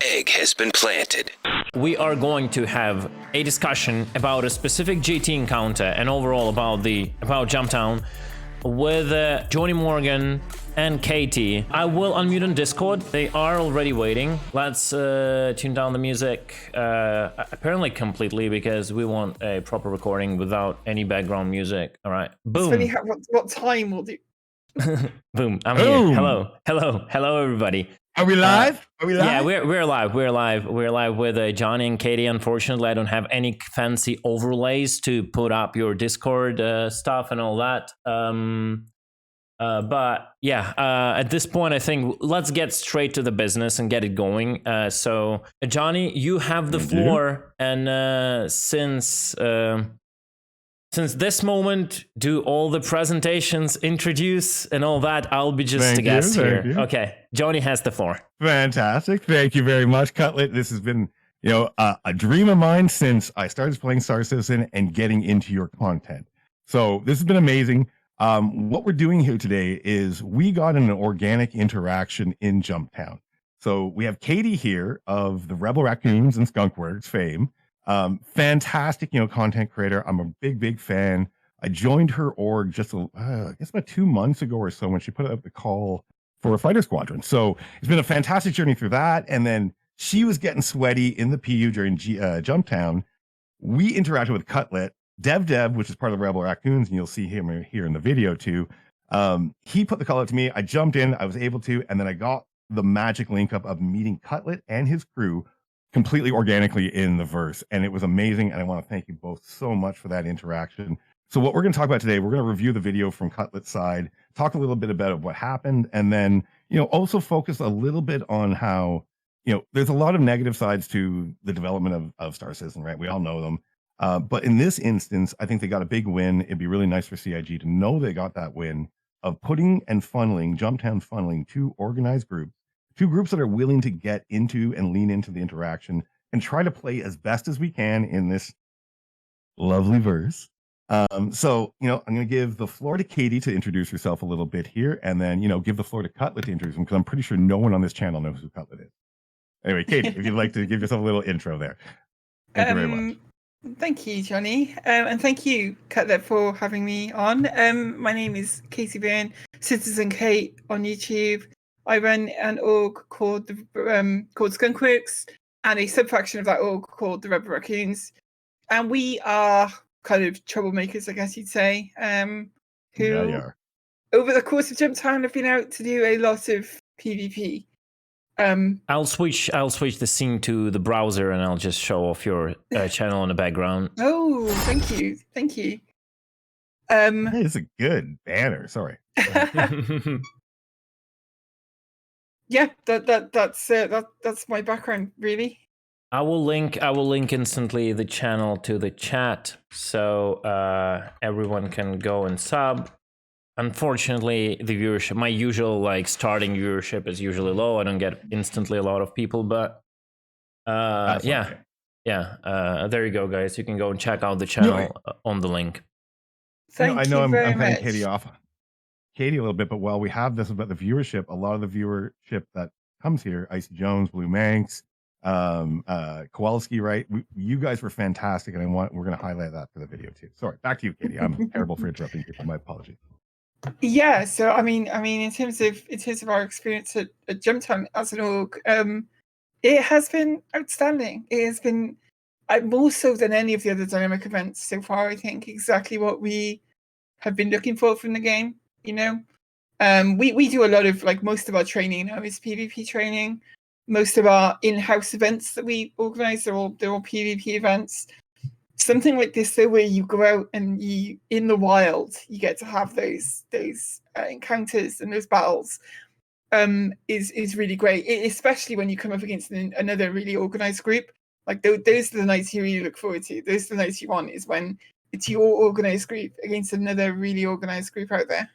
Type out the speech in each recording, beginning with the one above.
egg has been planted. We are going to have a discussion about a specific GT encounter and overall about Jumptown with Johnny Morgan and Katie. I will unmute on Discord. They are already waiting. Let's tune down the music, apparently completely, because we want a proper recording without any background music. All right, boom. It's funny what time will do. Boom, I'm Boom. here. Hello, everybody. Are we live? Yeah, we're live. We're live with Johnny and Katie. Unfortunately, I don't have any fancy overlays to put up your Discord stuff and all that. But yeah, at this point, I think let's get straight to the business and get it going. So, Johnny, you have the floor, and since this moment, do all the presentations, introduce, and all that. I'll be just a guest here. Okay, Johnny has the floor. Fantastic. Thank you very much, Cutlet. This has been, a dream of mine since I started playing Star Citizen and getting into your content. So this has been amazing. What we're doing here today is we got an organic interaction in Jumptown. So we have Katie here of the Rebel Raccoons and Skunkworks fame. Fantastic, content creator. I'm a big fan. I joined her org just, I guess about 2 months ago or so when she put out the call for a fighter squadron. So it's been a fantastic journey through that. And then she was getting sweaty in the PU during Jumptown. We interacted with Cutlet, Dev, which is part of the Rebel Raccoons, and you'll see him here in the video too. He put the call out to me. I jumped in, I was able to, and then I got the magic link up of meeting Cutlet and his crew completely organically in the verse, and it was amazing. And I want to thank you both so much for that interaction. So what we're going to talk about today, we're going to review the video from Cutlet's side, talk a little bit about what happened, and then also focus a little bit on how there's a lot of negative sides to the development of Star Citizen, right? We all know them, but in this instance, I think they got a big win. It'd be really nice for CIG to know they got that win of putting and funneling Jumptown, funneling two organized groups. Two groups that are willing to get into and lean into the interaction and try to play as best as we can in this lovely verse. So, I'm going to give the floor to Katie to introduce herself a little bit here, and then, give the floor to Cutlet to introduce him, because I'm pretty sure no one on this channel knows who Cutlet is. Anyway, Katie, if you'd like to give yourself a little intro there. Thank you very much. Thank you, Johnny. And thank you, Cutlet, for having me on. My name is Katie Byrne, Citizen Kate on YouTube. I run an org called Skunkworks and a sub-faction of that org called the Rebel Raccoons. And we are kind of troublemakers, I guess you'd say, who over the course of Jumptown have been out to do a lot of PvP. I'll switch the scene to the browser, and I'll just show off your channel in the background. Oh, thank you. Hey, it's a good banner. Sorry. Yeah, that's my background, really. I will link instantly the channel to the chat, so everyone can go and sub. Unfortunately, the viewership, my usual starting viewership, is usually low. I don't get instantly a lot of people, but there you go, guys. You can go and check out the channel on the link. Thank you I'm very cutting much. Katie a little bit, but while we have this about the viewership, a lot of the viewership that comes here, Icy Jones, Blue Manx, Kowalski, right? You guys were fantastic, and we're going to highlight that for the video too. Sorry, back to you, Katie. I'm terrible for interrupting people. My apologies. Yeah, so I mean, in terms of our experience at Jumptown as an org, it has been outstanding. It has been more so than any of the other dynamic events so far. I think exactly what we have been looking for from the game. We do a lot of most of our training now is PvP training. Most of our in-house events that we organize they're all PvP events. Something like this though, where you go out and you in the wild, you get to have those encounters and those battles, is really great. Especially when you come up against another really organized group. Those are the nights you really look forward to. Those are the nights you want, is when it's your organized group against another really organized group out there.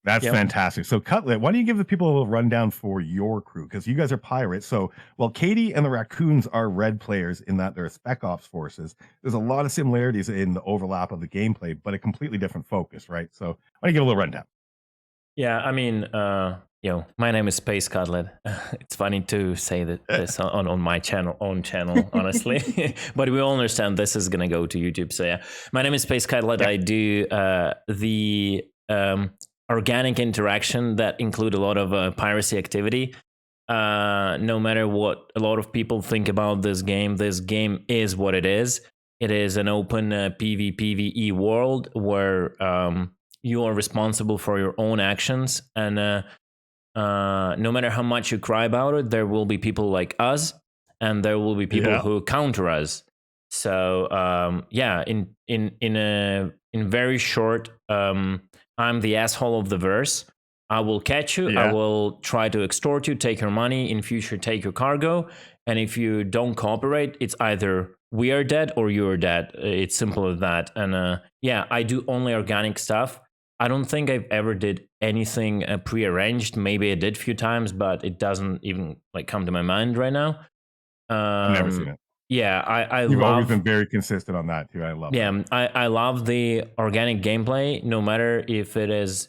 That's fantastic. So Cutlet, why don't you give the people a little rundown for your crew? Because you guys are pirates. So while Katie and the Raccoons are red players in that they're spec ops forces, there's a lot of similarities in the overlap of the gameplay, but a completely different focus, right? So why don't you give a little rundown? Yeah, I mean, my name is Space Cutlet. It's funny to say that this on my channel, honestly. But we all understand this is gonna go to YouTube. So yeah, my name is Space Cutlet. I do the organic interaction that include a lot of piracy activity. No matter what a lot of people think about this game is what it is. It is an open PvPvE world where you are responsible for your own actions, and no matter how much you cry about it, there will be people like us, and there will be people who counter us. So in very short, I'm the asshole of the verse. I will catch you. I will try to extort you, take your money, in future take your cargo. And if you don't cooperate, it's either we are dead or you're dead. It's simple as that. And I do only organic stuff. I don't think I've ever did anything prearranged. Maybe I did a few times, but it doesn't even come to my mind right now. I've never seen it. Yeah, You've always been very consistent on that too. I love that. I love the organic gameplay, no matter if it is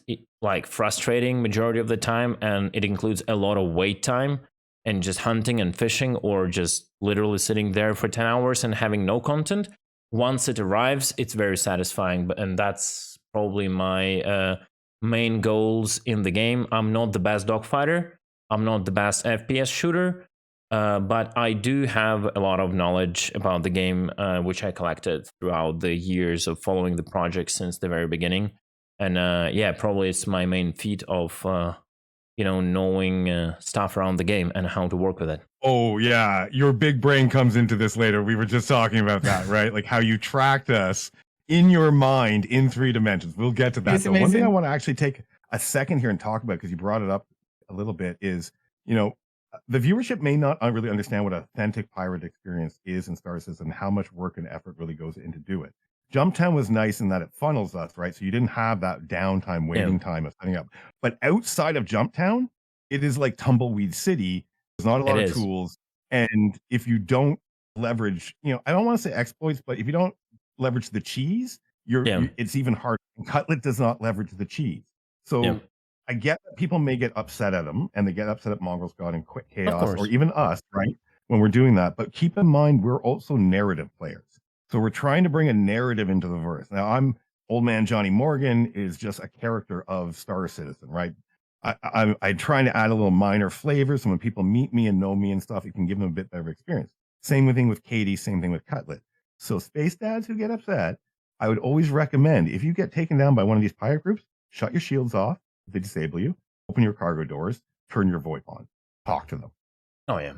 frustrating majority of the time, and it includes a lot of wait time and just hunting and fishing, or just literally sitting there for 10 hours and having no content. Once it arrives, it's very satisfying, and that's probably my main goals in the game. I'm not the best dogfighter. I'm not the best FPS shooter. But I do have a lot of knowledge about the game, which I collected throughout the years of following the project since the very beginning. And probably it's my main feat of, knowing stuff around the game and how to work with it. Oh, yeah. Your big brain comes into this later. We were just talking about that, right? Like how you tracked us in your mind in 3 dimensions. We'll get to that. So one thing I want to actually take a second here and talk about, because you brought it up a little bit, is, the viewership may not really understand what authentic pirate experience is in Star Citizen and how much work and effort really goes into do it. Jumptown was nice in that it funnels us, right? So you didn't have that downtime, waiting time of setting up. But outside of Jumptown, it is like Tumbleweed City. There's not a lot of tools. And if you don't leverage, I don't want to say exploits, but if you don't leverage the cheese, it's even harder. And Cutlet does not leverage the cheese. So I get that people may get upset at them, and they get upset at Mongrel's God and Quick Chaos, or even us, right? When we're doing that. But keep in mind, we're also narrative players. So we're trying to bring a narrative into the verse. Now, Old Man Johnny Morgan is just a character of Star Citizen, right? I'm trying to add a little minor flavor, so when people meet me and know me and stuff, it can give them a bit better experience. Same thing with Katie, same thing with Cutlet. So space dads who get upset, I would always recommend, if you get taken down by one of these pirate groups, shut your shields off. If they disable you, open your cargo doors, turn your VoIP on, talk to them. Oh, yeah.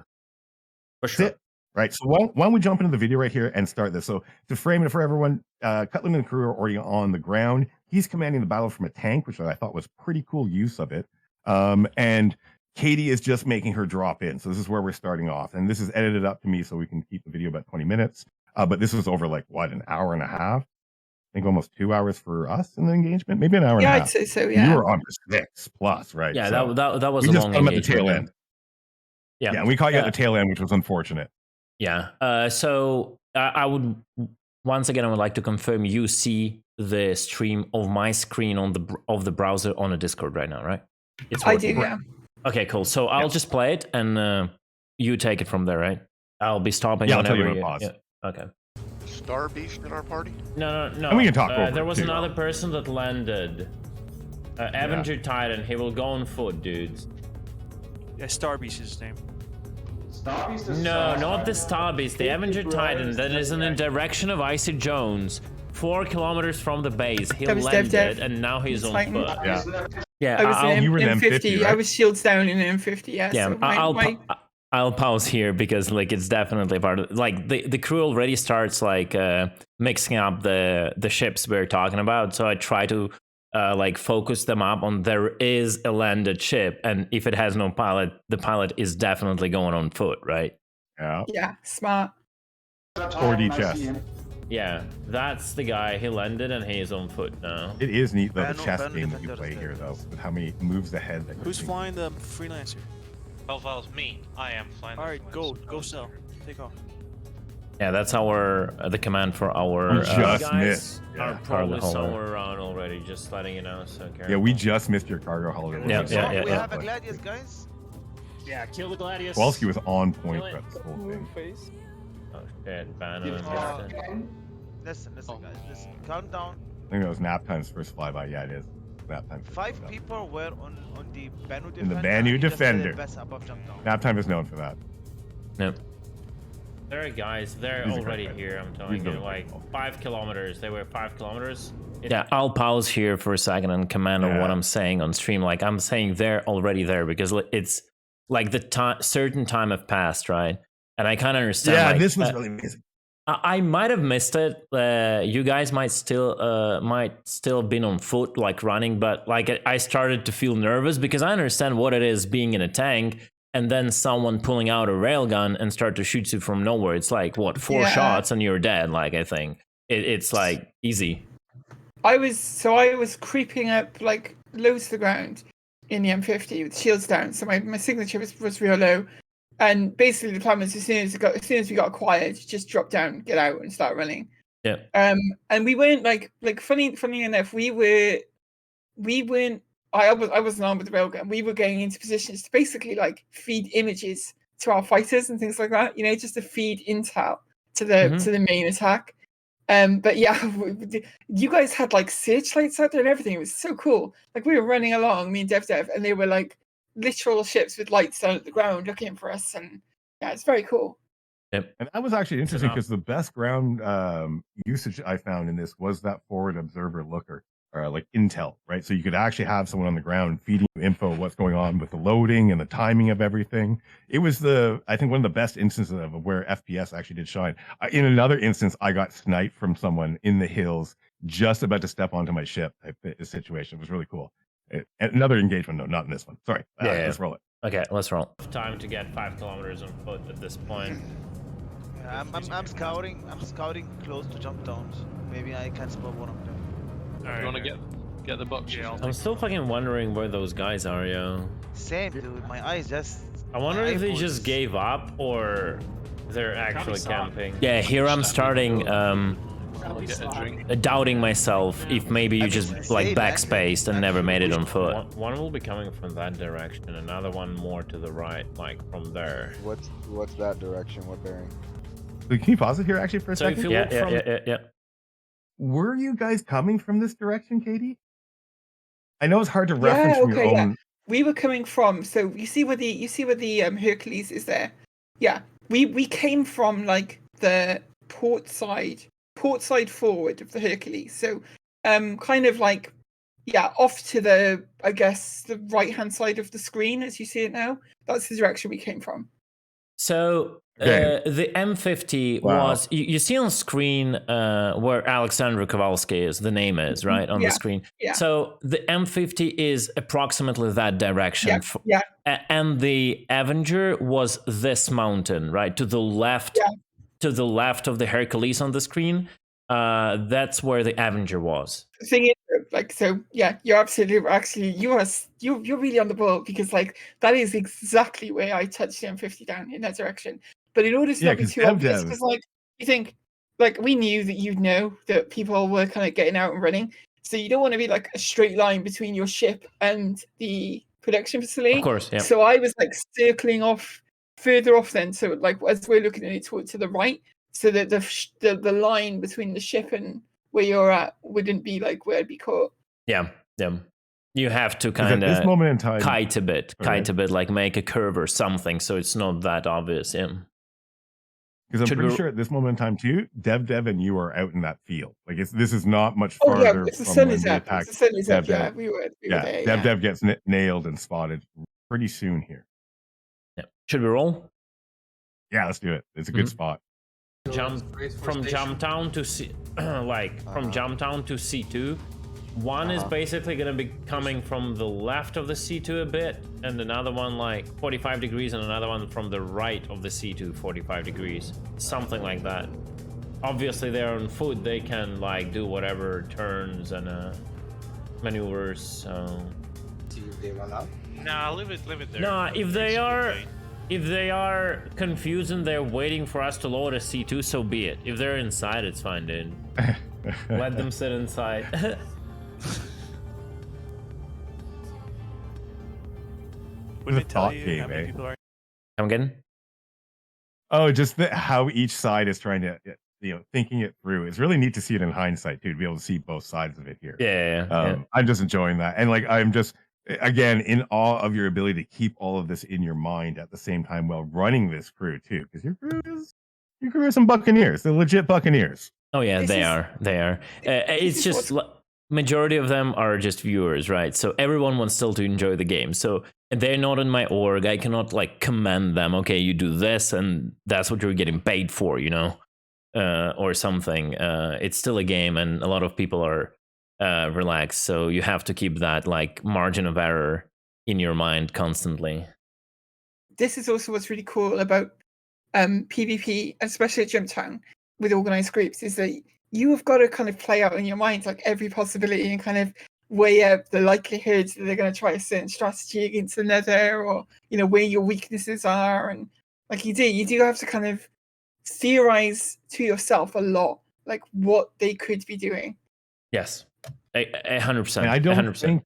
For sure. Right. So why don't we jump into the video right here and start this? So to frame it for everyone, Cutlet and the crew are already on the ground. He's commanding the battle from a tank, which I thought was pretty cool use of it. And Katie is just making her drop in. So this is where we're starting off. And this is edited up to me so we can keep the video about 20 minutes. But this was over an hour and a half. I think almost 2 hours for us in the engagement, maybe an hour and a half. I'd say so, yeah. You were on for 6+, right? Yeah, so that was we a just long come at the engagement. tail end. Yeah, and we caught you at the tail end, which was unfortunate. Yeah. So I would once again, I would like to confirm you see the stream of my screen of the browser on a Discord right now, right? I do, yeah. Okay, cool. So I'll just play it, and you take it from there, right? I'll be stopping I'll whenever tell you when to pause. Yeah. Okay. Star Beast in our party? No. And we can talk over there was it, too. another person that landed. Avenger Titan. He will go on foot, dudes. Yeah, Star Beast is his name. No, not the Star Beast. The Avenger Titan that is in the direction of Icy Jones, 4 kilometers from the base. He landed, and now he's on foot. Yeah. I was you were in in M50. M50, right? I was shields down in M50. Yeah. So I'll pause here because it's definitely part of the crew already starts mixing up the ships we're talking about. So I try to focus them up on there is a landed ship, and if it has no pilot, the pilot is definitely going on foot, right? Yeah, smart. 4D chess. Yeah, that's the guy. He landed and he is on foot now. It is neat though, the chess game that you play here though, with how many moves ahead. Who's flying the freelancer? Well, me. I am flying. All right, go sell. Take off. Yeah, that's our the command for our We just guys missed. are Yeah, probably cargo hauler. somewhere around already. Just letting you know. So careful. Yeah, we just missed your cargo hauler. Yeah, yeah, We yeah. have a gladius, guys. Yeah, kill the gladius. Kowalski was on point Kill it. throughout this whole thing. Oh shit, Banner. Listen, guys, listen. Countdown. I think that was nap time's first flyby. Yeah, it is. Nap time. 5 people were on the Banu Defender. In the Banu and we just did Defender. the best above Jumptown. Nap time is known for that. No. There are guys, they're These are already great here, I'm guys. telling These you, are like great. 5 kilometers. They were 5 kilometers. Yeah, I'll pause here for a second and comment on what Yeah. I'm saying on stream. Like, I'm saying they're already there because it's like the time, certain time have passed, right? And I kind of understand. Yeah, like, this was really amazing. I might have missed it. You guys might still been on foot, like running, but like I started to feel nervous because I understand what it is being in a tank and then someone pulling out a railgun and start to shoot you from nowhere. It's like what 4 Yeah. shots and you're dead. Like I think it's like easy. I was creeping up like low to the ground in the M50 with shields down. So my signature was real low. And basically the plan was as soon as we got quiet, just drop down, get out, and start running. Yeah. And we weren't like funny enough, we weren't. I wasn't on with the railgun. We were getting into positions to basically like feed images to our fighters and things like that. You know, just to feed intel to the main attack. But yeah, you guys had like searchlights out there and everything. It was so cool. Like we were running along, me and Dev, and they were like literal ships with lights down at the ground looking for us, and yeah, it's very cool. Yep. And that was actually interesting because the best ground usage I found in this was that forward observer looker, or like intel, right? So you could actually have someone on the ground feeding you info of what's going on with the loading and the timing of everything. It was I think one of the best instances of where FPS actually did shine. In another instance, I got sniped from someone in the hills just about to step onto my ship type situation. It was really cool. Another engagement, no, not in this one. Sorry. Yeah. Let's roll it. Okay, let's roll. Time to get 5 kilometers on foot at this point. Yeah, I'm scouting. I'm scouting close to Jumptowns. Maybe I can spot one of them. Alright, You want to get the box? Yeah, I'm still fucking wondering where those guys are, yo. Same, dude. My eyes just. I wonder if they eyeballs. just gave up or they're actually stop. camping. Yeah, here I'm starting Get a drink. doubting myself if maybe you I just mean, like say that, backspaced and never made it on foot. One will be coming from that direction, another one more to the right, like from there. What's that direction? What bearing? So can you pause it here actually for a So if second? you look from yeah. Were you guys coming from this direction, Katie? I know it's hard to reference from your okay, yeah. own. We were coming from. So you see where the Hercules is there. Yeah, we came from like the port side forward of the Hercules. So kind of like off to the, I guess, the right hand side of the screen as you see it now. That's the direction we came from. So Okay. the M50 Wow. was you see on screen where Alexander Kowalski is, the name is right on the Yeah, screen. yeah. So the M50 is approximately that direction. Yeah, And the Avenger was this mountain, right? To the left, to the left of the Hercules on the screen. That's where the Avenger was. the thing is, like, so yeah, you're absolutely actually you're really on the ball because like that is exactly where I touched the M50 down in that direction. But in order to Yeah, not be 'cause too obvious, Dev- because like you think, like we knew that you'd know that people were kind of getting out and running, so you don't want to be like a straight line between your ship and the production facility. Of course, yeah. So I was like circling off further off then, so like as we're looking at it to the right, so that the line between the ship and where you're at wouldn't be like where it'd be caught. Yeah. You have to 'Cause kind at this of moment in time, kite a bit, Okay. like make a curve or something, so it's not that obvious. Yeah. because I'm should pretty we- sure at this moment in time too, Dev and you are out in that field. Like this is not much Oh yeah, farther if the from sun when is we up. attacked. If the sun is up, Dev. yeah, we were Yeah, there. Yeah. Dev gets nailed and spotted pretty soon here. Yeah. Should we roll? Yeah, let's do it. It's a good Mhm. spot. Jump from Jumptown to C, like from Jumptown to C2. One is basically gonna be coming from the left of the C2 a bit, and another one like 45 degrees, and another one from the right of the C2 45 degrees, something like that. Obviously, they're on foot; they can like do whatever turns and maneuvers. So See if they run out. Nah, leave it there. no, if they are. If they are confused and they're waiting for us to load a C2, so be it. If they're inside, it's fine, dude. Let them sit inside. What a thought game, eh? I'm again? Oh, just how each side is trying to, thinking it through. It's really neat to see it in hindsight, too, to be able to see both sides of it here. Yeah. I'm just enjoying that. And like, I'm just, again, in awe of your ability to keep all of this in your mind at the same time while running this crew, too. Because your crew is some Buccaneers. They're legit Buccaneers. Oh, yeah, they are. It's just, majority of them are just viewers, right? So everyone wants still to enjoy the game. So they're not in my org. I cannot like command them, okay, you do this and that's what you're getting paid for, or something. It's still a game and a lot of people are relaxed. So you have to keep that like margin of error in your mind constantly. This is also what's really cool about PvP, especially at Jumptown with organized groups, is that you have got to kind of play out in your mind like every possibility and kind of weigh up the likelihood that they're going to try a certain strategy against another, or where your weaknesses are. And like you do have to kind of theorize to yourself a lot, like what they could be doing. Yes, 100%. And I don't 100%. think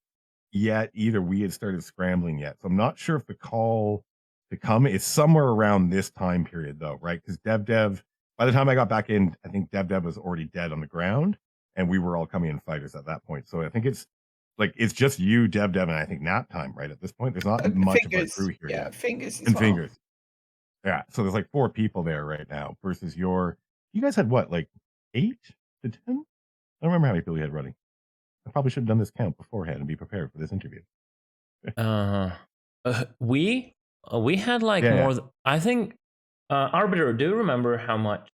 yet either we had started scrambling yet, so I'm not sure if the call to come is somewhere around this time period though, right? Because Dev, by the time I got back in, I think Dev was already dead on the ground, and we were all coming in fighters at that point. So I think it's just you, Dev, and I think nap time, right? At this point, there's not much Fingers, of our crew here yeah, yet. Fingers as And well. Fingers. Yeah, so there's like 4 people there right now versus you guys had what, like 8 to 10? I don't remember how many people you had running. I probably should have done this count beforehand and be prepared for this interview. We had like more. I think Arbiter. Do you remember how much?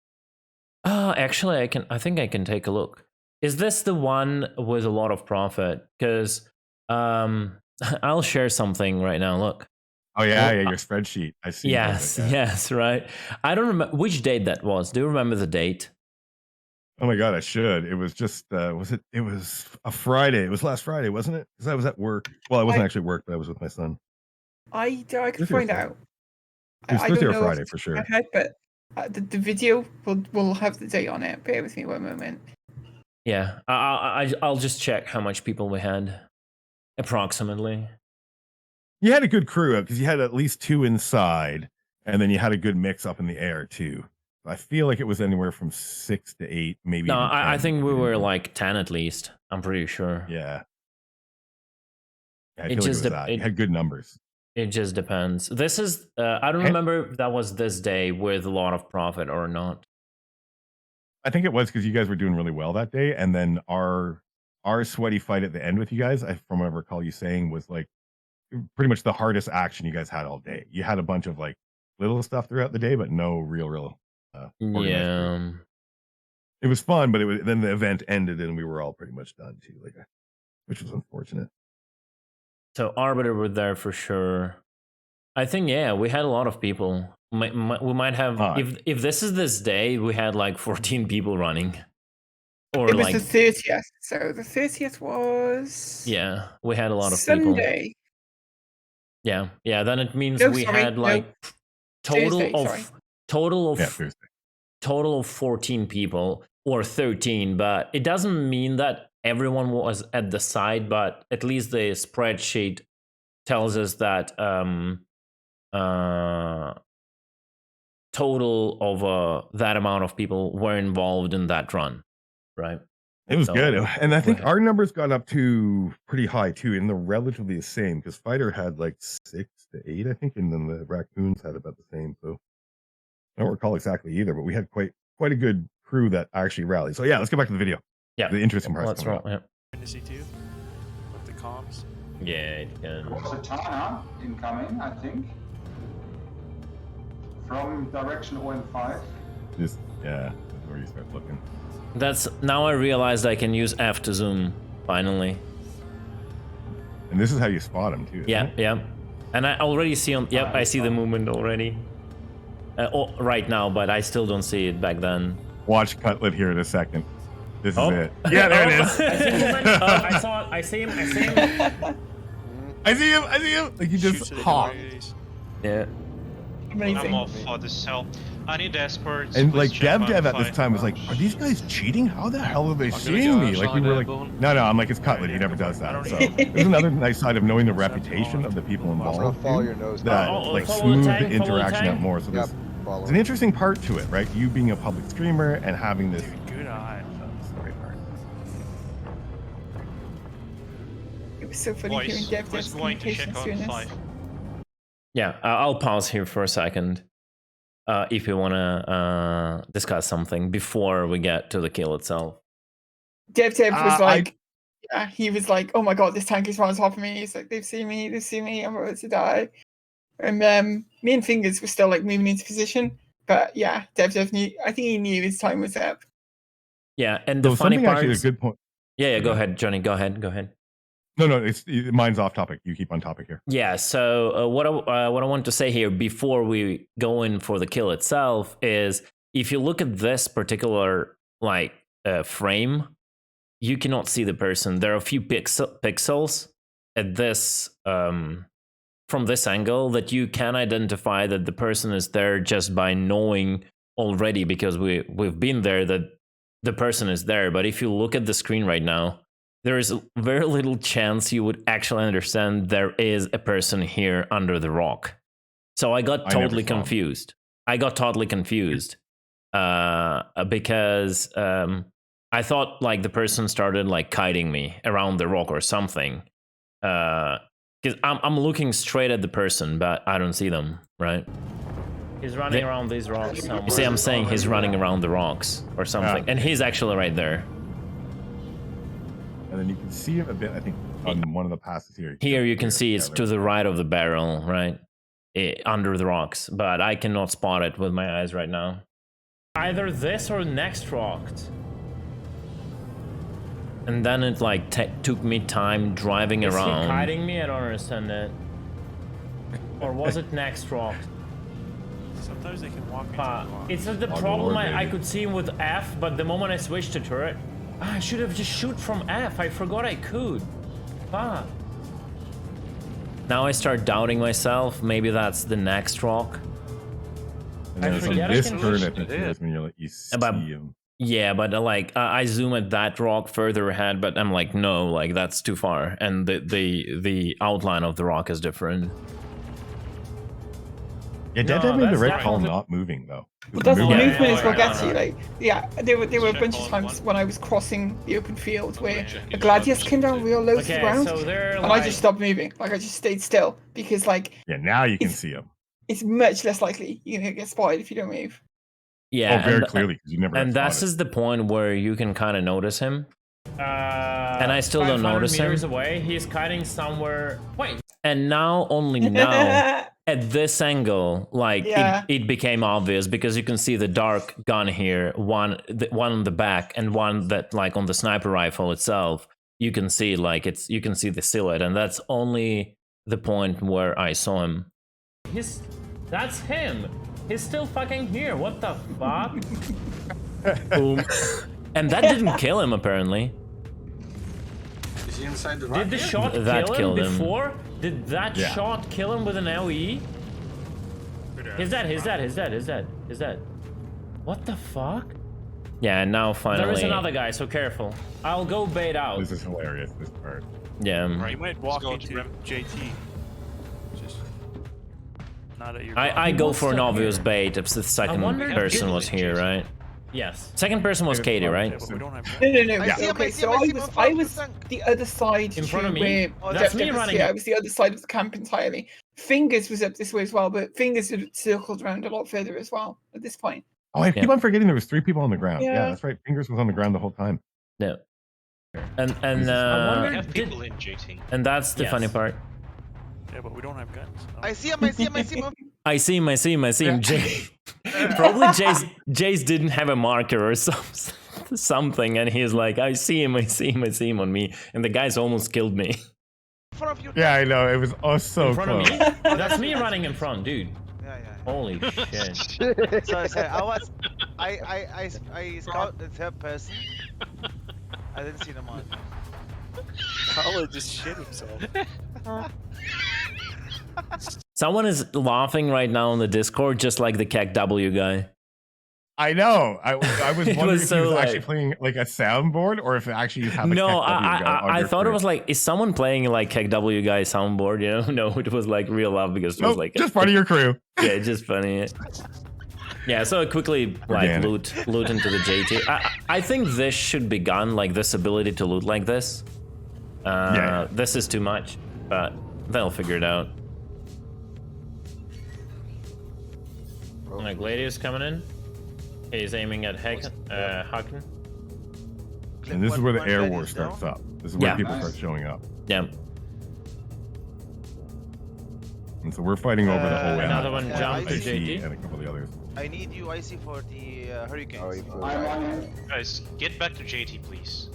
Actually, I think I can take a look. Is this the one with a lot of profit? Because I'll share something right now. Look. Oh yeah, your spreadsheet. I see. Yes, right. I don't remember which date that was. Do you remember the date? Oh my god, I should. It was just it was a Friday. It was last Friday, wasn't it? Because I was at work. Well, I wasn't actually at work, but I was with my son. I could find out. It was Thursday or Friday for sure. But the video will have the date on it. Bear with me one moment. Yeah, I'll just check how much people we had, approximately. You had a good crew because you had at least 2 inside, and then you had a good mix up in the air too. I feel like it was anywhere from 6 to 8, maybe. No, I think we were like 10 at least. I'm pretty sure. Yeah. I feel like it was that. You had good numbers. It just depends. This is, I don't remember if that was this day with a lot of profit or not. I think it was because you guys were doing really well that day. And then our sweaty fight at the end with you guys, from what I recall you saying, was like pretty much the hardest action you guys had all day. You had a bunch of like little stuff throughout the day, but no real. Yeah. It was fun, but then the event ended and we were all pretty much done too, which was unfortunate. So Arbiter were there for sure. I think we had a lot of people. We might have if this is this day, we had like 14 people running. Or it was the 30th. So the 30th was we had a lot of Sunday. people. Yeah. Then it means had like total of 14 people or 13, but it doesn't mean that everyone was at the side, but at least the spreadsheet tells us that total of that amount of people were involved in that run, right? It was good. And I think our numbers got up to pretty high too, and they're relatively the same because Fighter had like 6 to 8, I think, and then the Raccoons had about the same. So I don't recall exactly either, but we had quite a good crew that actually rallied. So yeah, let's go back to the video. Yeah, the interesting part. Let's roll. Yeah. To C2 with the comms. Yeah, it can. Satana incoming, I think. From direction ON5. Just that's where you start looking. That's now I realized I can use F to zoom finally. And this is how you spot them too. Yeah. And I already see on. Yep, I see the movement already. Right now, but I still don't see it back then. Watch Cutlet here in a second. This is it. Yeah, there it is. I see him. I see him. Like he just hopped. Yeah. Amazing. off for this cell. I need experts. And please like check Dev at this 5. time was like, are these guys cheating? How the hell are they gonna seeing go me? Like we outside were there, like, Byrne. no, I'm like, it's Cutlet. He never does that. So there's another nice side of knowing the reputation of the people I'm gonna involved. follow your nose. That Oh, like follow the smooth tank, the follow the interaction tank. out more. So Yep. there's an interesting part to it, right? You being a public streamer and having this. Dude, good eye. That's the great part. It was so funny hearing Boys, Dev's who's going to check communications on doing this. 5? Yeah, I'll pause here for a second. If you wanna discuss something before we get to the kill itself. Dev was I- like, yeah, he was like, oh my god, this tank is right on top of me. He's like, they've seen me, I'm about to die. And me and Fingers were still like moving into position, but yeah, Dev knew. I think he knew his time was up. Yeah, and the So funny something part. actually is a good point. Yeah, go ahead, Johnny. Go ahead. No, mine's off topic. You keep on topic here. Yeah. So what I want to say here before we go in for the kill itself is, if you look at this particular frame, you cannot see the person. There are a few pixels at this from this angle that you can identify that the person is there just by knowing already, because we've been there, that the person is there. But if you look at the screen right now, there is very little chance you would actually understand there is a person here under the rock. So I got totally confused. Because I thought like the person started like kiting me around the rock or something. Because I'm looking straight at the person, but I don't see them, right? He's running around these rocks somewhere. You see, I'm saying he's running around the rocks or something. And he's actually right there. And then you can see him a bit, I think, on one of the passes here. Here you can see it's to the right of the barrel, right? Under the rocks. But I cannot spot it with my eyes right now. Either this or next rock. And then it like took me time driving around. Is he kiting me? I don't understand that. Or was it next rock? Sometimes they can walk into the rock. It's the problem. I could see him with F, but the moment I switched to turret, I should have just shoot from F. I forgot I could. Fuck. Now I start doubting myself. Maybe that's the next rock. And then it's on this turn, I think, is when you're like, you see him. Yeah, but like I zoom at that rock further ahead, but I'm like, no, like that's too far, and the outline of the rock is different. Yeah, Dev made the right call not moving though. Well, that's the Yeah, movement is what yeah, gets you. Like, yeah, there were a bunch of times when I was crossing the open field where a gladius came down real low to the ground, so they're and I just stopped moving. Like I just stayed still because like Yeah, now you can see him. it's much less likely you're gonna get spotted if you don't move. Yeah, very clearly, because you never. And this is the point where you can kind of notice him. And I still don't notice him. Away, he's kiting somewhere. Wait. And now, only now, at this angle, like it became obvious because you can see the dark gun here, one on the back and one that like on the sniper rifle itself. You can see like you can see the silhouette, and that's only the point where I saw him. That's him. He's still fucking here. What the fuck? Boom. And that didn't kill him, apparently. Is he inside the rock? Did the shot kill him before? Did that shot kill him with an LE? He's dead. What the fuck? Yeah, and now finally... There is another guy, so careful. I'll go bait out. This is hilarious, this part. Yeah. You might walk into JT. Just not at your I go for an obvious bait if the second person was here, right? Yes. Second person was Katie, right? Yeah, but we don't have No. I see him, Okay, I see so him I was the other side in front of me. where That's Jeff me was running. here. I was the other side of the camp entirely. Fingers was up this way as well, but Fingers had circled around a lot further as well at this point. Oh, I keep on forgetting there was 3 people on the ground. Yeah. Yeah, that's right. Fingers was on the ground the whole time. Yeah. And We have people in JT. and that's the funny part. Yeah, but we don't have guns. No. I see him. I see him. Jay, probably Jace didn't have a marker or something, and he's like, I see him on me, and the guy's almost killed me. In front of you. Yeah, I know. It was so In front close. of me? That's me running in front, dude. Yeah. Holy shit. So I scouted the third person. I didn't see the mark. Colin just shit himself. Someone is laughing right now on the Discord, just like the KEKW guy. I know. I was It wondering was if so, he was actually like- playing like a soundboard or if actually you have a No, KEKW guy on I your thought it crew. was like, is someone playing like KEKW guy soundboard? You know, no, it was like real love because it was Nope, like just part of your crew. yeah, just funny. Yeah, so I quickly like Organic. loot into the JT. I think this should be gone, like this ability to loot like this. Yeah. This is too much, but they'll figure it out. Like Gladius coming in. He's aiming at Haken. And this is where the One air bed war is starts down. up. This is where Yeah. people start showing up. Yeah. And so we're fighting over the whole Another end. one jumped to IC JT. and a couple of the others. I need you IC for the hurricanes. Oh, you flew I'm right. on him. Guys, get back to JT, please.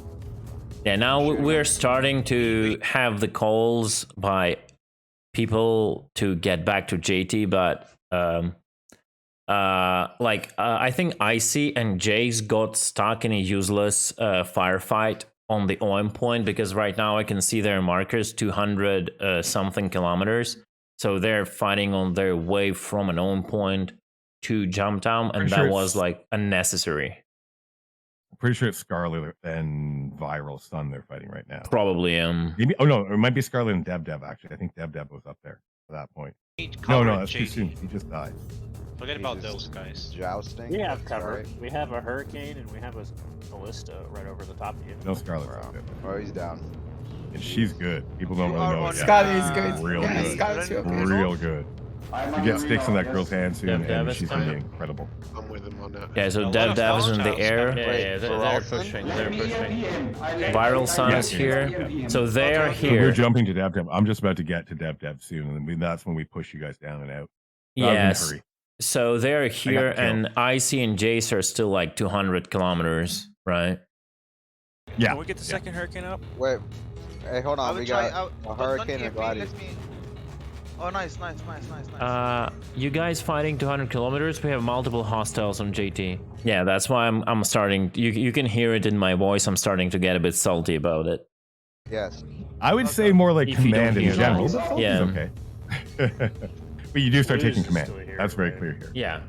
Yeah, now we're starting to have the calls by people to get back to JT, but I think IC and Jace got stuck in a useless firefight on the OM point because right now I can see their markers 200 something kilometers. So they're fighting on their way from an OM point to Jumptown, and Pretty that sure was it's- like unnecessary. Pretty sure it's Scarlet and Viral Sun they're fighting right now. Probably Maybe, oh no, it might be Scarlet and Dev actually. I think Dev was up there at that point. Need No, cover no, at that's too JT. soon. He just died. Forget He about just- those guys. Jousting. We have that's cover. right. We have a hurricane and we have a ballista right over the top of you. No, Scarlet's up there. Oh, he's down. And she's good. People don't You really are know on it yet. Scarlet is good. Real yeah, good. Scarlet's real good. Real good. I'm You on get the sticks in that reload, girl's yes. hand soon, Dev and is she's gonna be coming. incredible. I'm with him on that. Yeah, so A lot Dev of is in the Jumptowns air. Yeah, Wait, yeah, for they're all pushing. Let They're me pushing. EMP him. Viral Sun is here. So they are So we're here. jumping to Dev. I'm just about to get to Dev soon, and that's when we push you guys down and out. So I was in a Yes. hurry. So they're here, killed. and IC and Jace are still like 200 kilometers, right? Yeah. Can we get the second hurricane up? Wait. Hey, hold I on. will We try. got a Don't hurricane keep and me, Gladius. let me- Oh, nice. You guys fighting 200 kilometers? We have multiple hostiles on JT. Yeah, that's why I'm starting. You can hear it in my voice. I'm starting to get a bit salty about it. Yes. I would say more like If you command don't in hear general. that. But Yeah. okay. But you do start Blues taking is command. still here, That's very right? clear here. Yeah,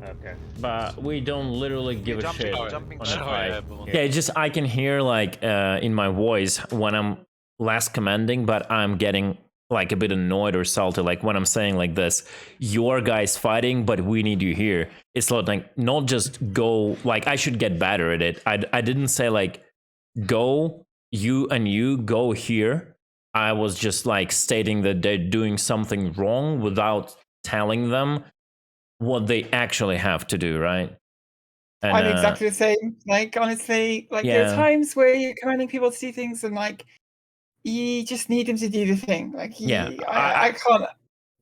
Okay. but we don't literally give a jumping, shit jumping, on a jumping. fight. Yeah, it's just I can hear like in my voice when I'm less commanding, but I'm getting like a bit annoyed or salty. Like when I'm saying like this, your guys fighting, but we need you here. It's not just go. Like I should get better at it. I didn't say like go you go here. I was just like stating that they're doing something wrong without telling them what they actually have to do, right? And, I'm exactly the same. Like honestly, like there Yeah. are times where you're commanding people to do things, and like you just need them to do the thing. Like Yeah, I can't.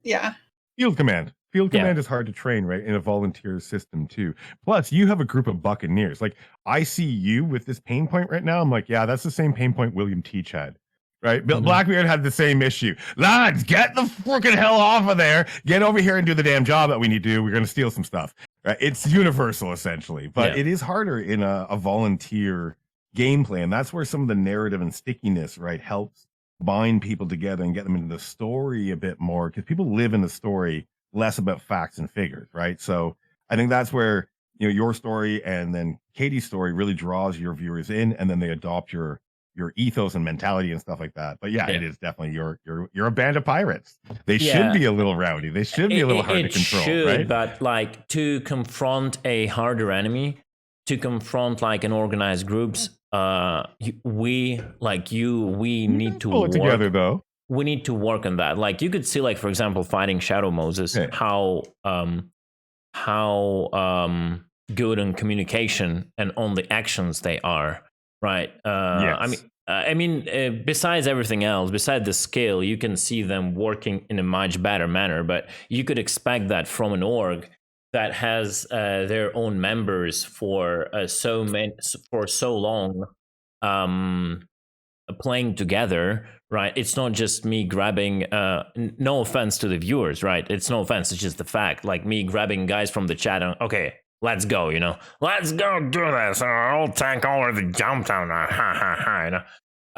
Yeah, Field command. Field Yeah. command is hard to train, right? In a volunteer system too. Plus, you have a group of buccaneers. Like I see you with this pain point right now. I'm like, yeah, that's the same pain point William Teach had. Right? Bill Mhm. Blackbeard had the same issue. Lads, get the freaking hell off of there. Get over here and do the damn job that we need to do. We're gonna steal some stuff. Right? It's universal essentially, but Yeah. it is harder in a volunteer gameplay, and that's where some of the narrative and stickiness, right, helps bind people together and get them into the story a bit more, because people live in the story less about facts and figures, right? So I think that's where your story and then Katie's story really draws your viewers in, and then they adopt your ethos and mentality and stuff like that. But yeah, Yeah. it is definitely you're a band of pirates. They Yeah. should be a little rowdy. They should be a little hard to control, should, right? but like to confront a harder enemy, to confront like an organized groups, we need to Pull work it together though. we need to work on that. Like you could see, like for example, fighting Shadow Moses, Yeah. how good on communication and on the actions they are, right? Yes. I mean, besides everything else, besides the skill, you can see them working in a much better manner. But you could expect that from an org that has their own members for so long, playing together, right? It's not just me grabbing. No offense to the viewers, right? It's no offense. It's just the fact. Like me grabbing guys from the chat and okay, let's go. Let's go do this. I'll tank over the Jumptown. Ha ha ha.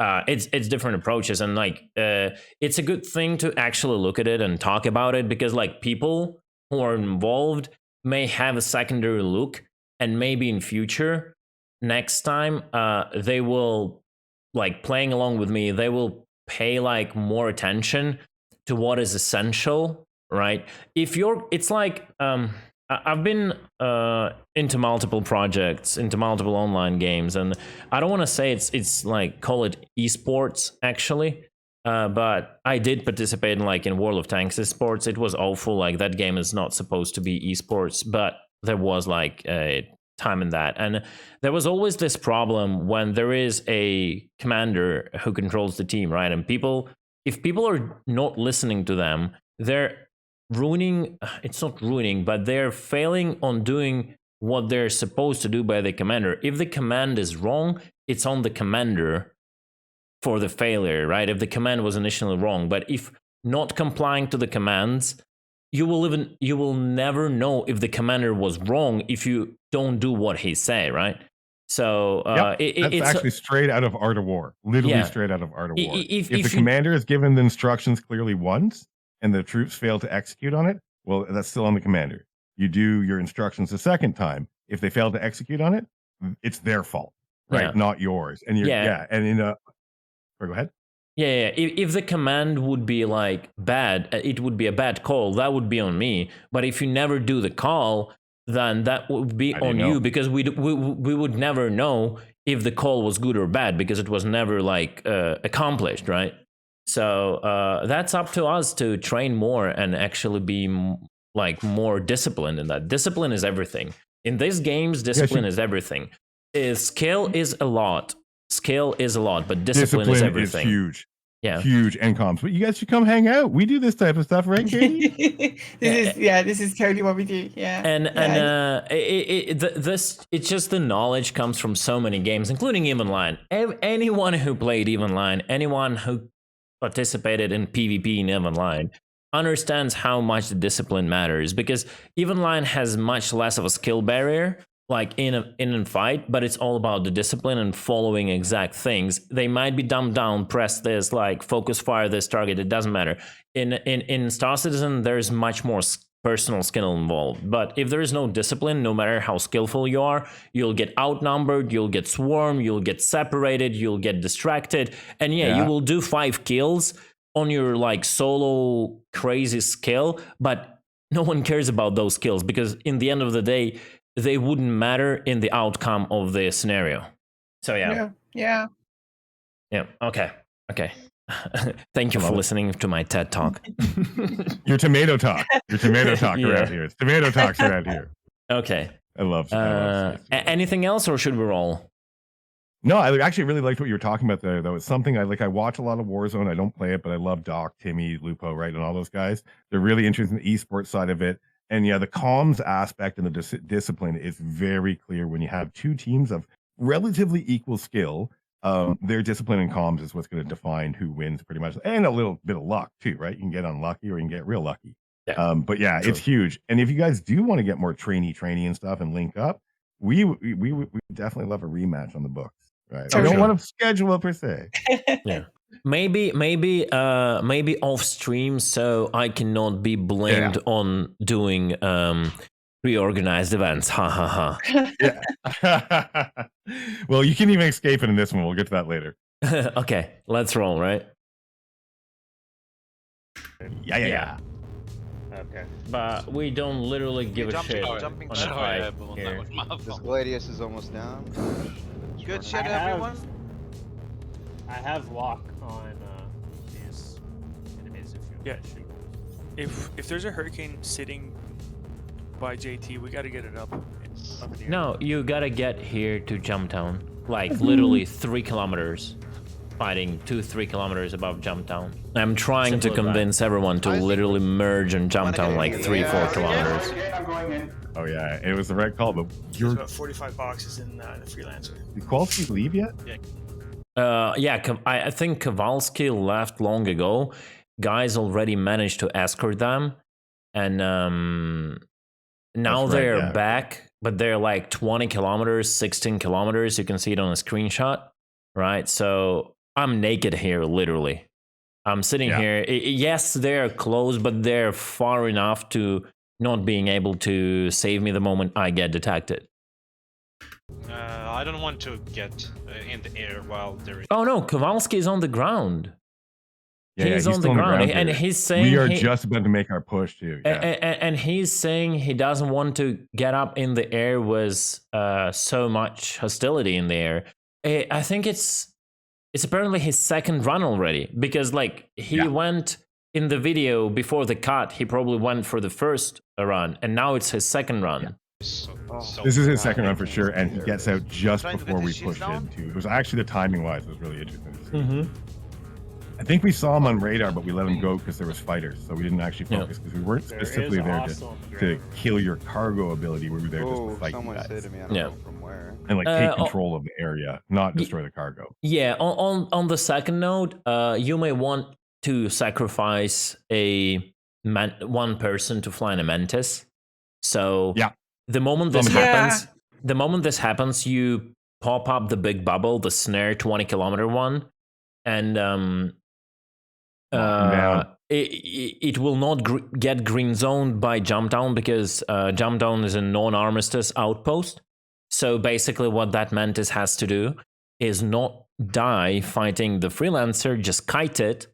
it's different approaches, and like it's a good thing to actually look at it and talk about it, because like people who are involved may have a secondary look, and maybe in future next time they will, like, playing along with me, they will pay like more attention to what is essential, right? If you're, it's like I've been into multiple projects, into multiple online games, and I don't want to say it's like call it esports actually, but I did participate in like in World of Tanks esports. It was awful. Like that game is not supposed to be esports, but there was like a time in that, and there was always this problem when there is a commander who controls the team, right? And if people are not listening to them, they're ruining, it's not ruining, but they're failing on doing what they're supposed to do by the commander. If the command is wrong, it's on the commander for the failure, right? If the command was initially wrong, but if not complying to the commands, you will never know if the commander was wrong if you don't do what he say, right? So it's actually straight out of Art of War, literally straight out of Art of War. If the commander is given the instructions clearly once and the troops fail to execute on it, well, that's still on the commander. You do your instructions a second time. If they fail to execute on it, it's their fault, right? Not yours. And and in a, go ahead. Yeah. If the command would be like bad, it would be a bad call. That would be on me. But if you never do the call, then that would be on you, because we would never know if the call was good or bad, because it was never like accomplished, right? So that's up to us to train more and actually be like more disciplined in that. Discipline is everything. In these games, discipline is everything. Skill is a lot. Skill is a lot, but discipline is everything. Is huge. Yeah. Huge and comms. But you guys should come hang out. We do this type of stuff, right, Katie? This is totally what we do. Yeah. It's just the knowledge comes from so many games, including Evenline. Anyone who played Evenline, anyone who participated in PvP in Evenline understands how much the discipline matters, because Evenline has much less of a skill barrier, like in a fight, but it's all about the discipline and following exact things. They might be dumbed down, press this, like focus fire this target, it doesn't matter. In Star Citizen, there's much more personal skill involved. But if there is no discipline, no matter how skillful you are, you'll get outnumbered, you'll get swarmed, you'll get separated, you'll get distracted. And you will do 5 kills on your like solo crazy skill, but no one cares about those kills, because in the end of the day, they wouldn't matter in the outcome of the scenario. So yeah. Okay. Thank you for listening to my TED talk. Your tomato talk around here. It's tomato talks around here. Okay. I love anything else, or should we roll? No, I actually really liked what you were talking about there, though. It's something I like. I watch a lot of Warzone. I don't play it, but I love Doc, Timmy, Lupo, right, and all those guys. They're really interested in the esports side of it. And the comms aspect and the discipline is very clear when you have two teams of relatively equal skill. Their discipline and comms is what's going to define who wins, pretty much, and a little bit of luck too, right? You can get unlucky or you can get real lucky. But true. It's huge. And if you guys do want to get more trainee and stuff and link up, we definitely love a rematch on the books, right? I don't want to schedule it per se. Maybe off stream, so I cannot be blamed on doing pre-organized events. Ha ha ha. Well, you can't even escape it in this one. We'll get to that later. Okay, let's roll, right? Yeah. Okay. But we don't literally give a shit. Jumping on a fight here. This Gladius is almost down. Good shit, everyone. I have lock on these enemies if you If there's a hurricane sitting by JT, we gotta get it up in the air. No, you gotta get here to Jumptown. Like literally 3 kilometers. Fighting 2-3 kilometers above Jumptown. I'm trying to convince everyone to literally merge on Jumptown like 3-4 kilometers. I'm going in. Oh yeah, it was the right call, but There's about 45 boxes in the freelancer. Did Kowalski leave yet? I think Kowalski left long ago. Guys already managed to escort them, and now they're back, but they're like 20 kilometers, 16 kilometers. You can see it on a screenshot, right? So I'm naked here, literally. I'm sitting here. Yes, they're close, but they're far enough to not being able to save me the moment I get detected. I don't want to get in the air while there is. Oh no, Kowalski is on the ground. Yeah, he's on the ground, and he's saying we are just about to make our push too. Yeah. And he's saying he doesn't want to get up in the air with so much hostility in the air. I think it's apparently his second run already, because like he went in the video before the cut, he probably went for the first run, and now it's his second run. Yeah. This is his second run for sure, and he gets out just before we push in too. It was actually the timing wise was really interesting to see. I think we saw him on radar, but we let him go because there was fighters, so we didn't actually focus because we weren't specifically there to kill your cargo ability. We were there just to fight you guys. Said to me, I don't know from where. And like take control of the area, not destroy the cargo. Yeah. On the second note, you may want to sacrifice one person to fly in a mantis. So the moment this happens, you pop up the big bubble, the snare 20-kilometer one, and it will not get green zoned by Jumptown, because Jumptown is a non-armistice outpost. So basically what that mantis has to do is not die fighting the freelancer, just kite it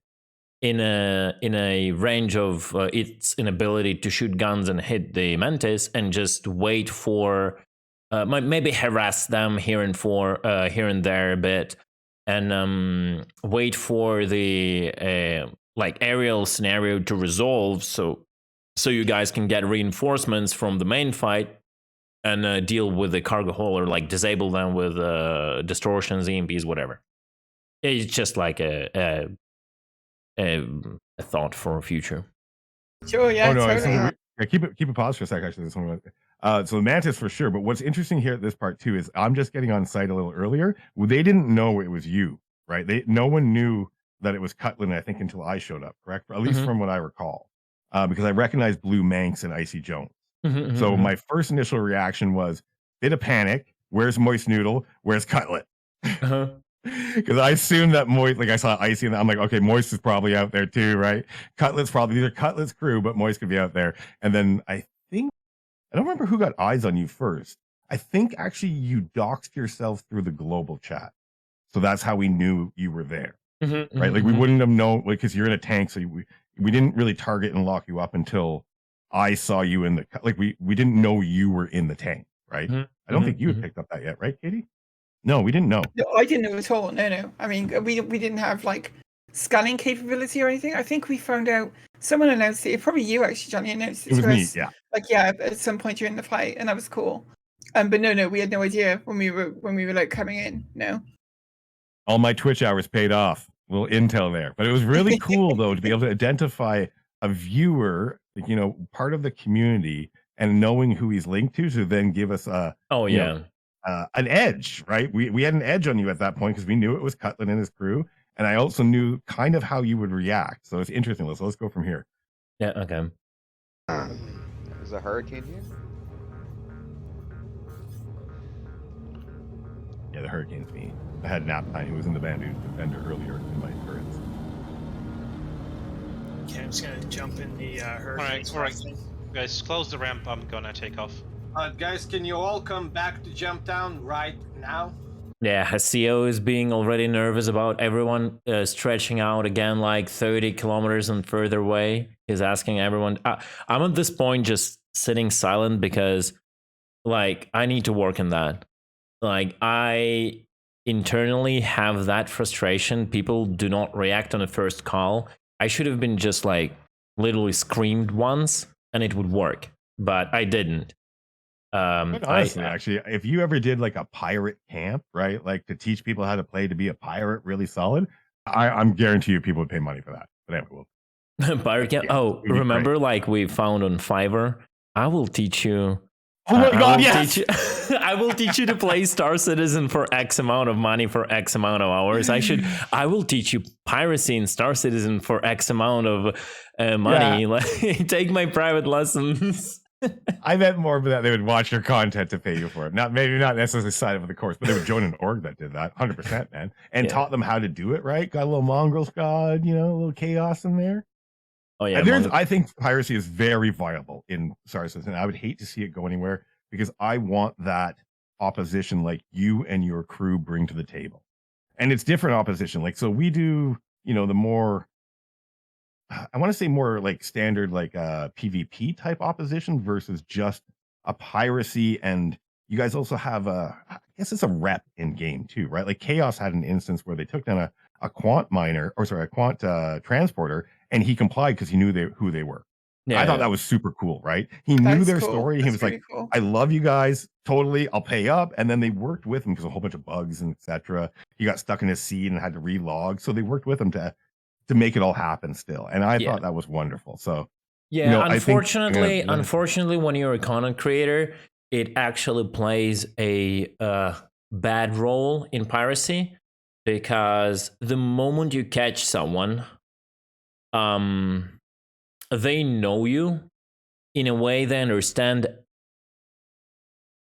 in a range of its inability to shoot guns and hit the mantis, and just wait for maybe harass them here and there a bit, and wait for the like aerial scenario to resolve, so you guys can get reinforcements from the main fight and deal with the cargo hauler, like disable them with distortions, EMPs, whatever. It's just like a thought for future. Sure, yeah, totally. Keep it paused for a second. Actually, this one. So the mantis for sure. But what's interesting here at this part too is I'm just getting on site a little earlier. They didn't know it was you, right? No one knew that it was Cutland, I think, until I showed up. Correct, at least from what I recall, because I recognized Blue Manx and Icy Jones. So my first initial reaction was bit of panic. Where's Moist Noodle? Where's Cutlet? Because I assumed that Moist, like I saw Icy, and I'm like, okay, Moist is probably out there too, right? Cutlet's probably, these are Cutlet's crew, but Moist could be out there. And then I don't remember who got eyes on you first. I think actually you doxed yourself through the global chat. So that's how we knew you were there, right? Like we wouldn't have known, because you're in a tank, so we didn't really target and lock you up until I saw you in the, like we didn't know you were in the tank, right? I don't think you had picked up that yet, right, Katie? No, we didn't know. No, I didn't know at all. No. I mean, we didn't have like scanning capability or anything. I think we found out, someone announced it. Probably you actually, Johnny, announced it. It was to me, us. yeah. Like at some point during the fight, and that was cool. But no, we had no idea when we were like coming in. No. All my Twitch hours paid off. A little intel there, but it was really cool though to be able to identify a viewer, like, part of the community, and knowing who he's linked to then give us an edge, right? We had an edge on you at that point because we knew it was Cutland and his crew, and I also knew kind of how you would react. So it's interesting. Let's go from here. Yeah. Okay. Is a hurricane here? Yeah, the hurricane's me. I had nap time. He was in the vendor earlier in my turrets. Okay, I'm just gonna jump in the hurricane. All right, guys, close the ramp. I'm gonna take off. Guys, can you all come back to Jumptown right now? Yeah, Haseo is being already nervous about everyone stretching out again, like 30 kilometers and further away. He's asking everyone. I'm at this point just sitting silent because, like, I need to work on that. Like, I internally have that frustration. People do not react on the first call. I should have been just like literally screamed once and it would work, but I didn't. Honestly, actually, if you ever did like a pirate camp, right, like to teach people how to play to be a pirate really solid, I'm guarantee you people would pay money for that. But anyway, pirate camp. Yeah, remember, like we found on Fiverr. I will teach you. Oh my God! Yes. I will teach you to play Star Citizen for X amount of money for X amount of hours. I will teach you piracy in Star Citizen for X amount of money. Yeah. Like, take my private lessons. I meant more that they would watch your content to pay you for it. Maybe not necessarily side of the course, but they would join an org that did that, 100%, man, and taught them how to do it right. Got a little mongrel squad, you know, a little chaos in there. Oh yeah, And I think piracy is very viable in Sarsis, and I would hate to see it go anywhere because I want that opposition like you and your crew bring to the table. And it's different opposition. Like, so we do, you know, the more, I want to say more like standard, like PvP type opposition versus just a piracy. And you guys also have I guess it's a rep in game too, right? Like Chaos had an instance where they took down a quant a quant transporter, and he complied because he knew who they were. Yeah, I thought that was super cool, right? He knew their story. He was like, cool. I love you guys. Totally. I'll pay up. And then they worked with him because a whole bunch of bugs and etc. He got stuck in his seed and had to relog. So they worked with him to make it all happen still. And I thought that was wonderful. So yeah, you know, unfortunately, when you're a content creator, it actually plays a bad role in piracy, because the moment you catch someone, they know you in a way. They understand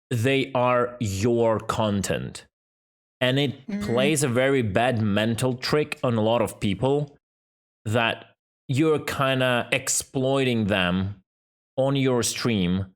they are your content, and it plays a very bad mental trick on a lot of people that you're kind of exploiting them on your stream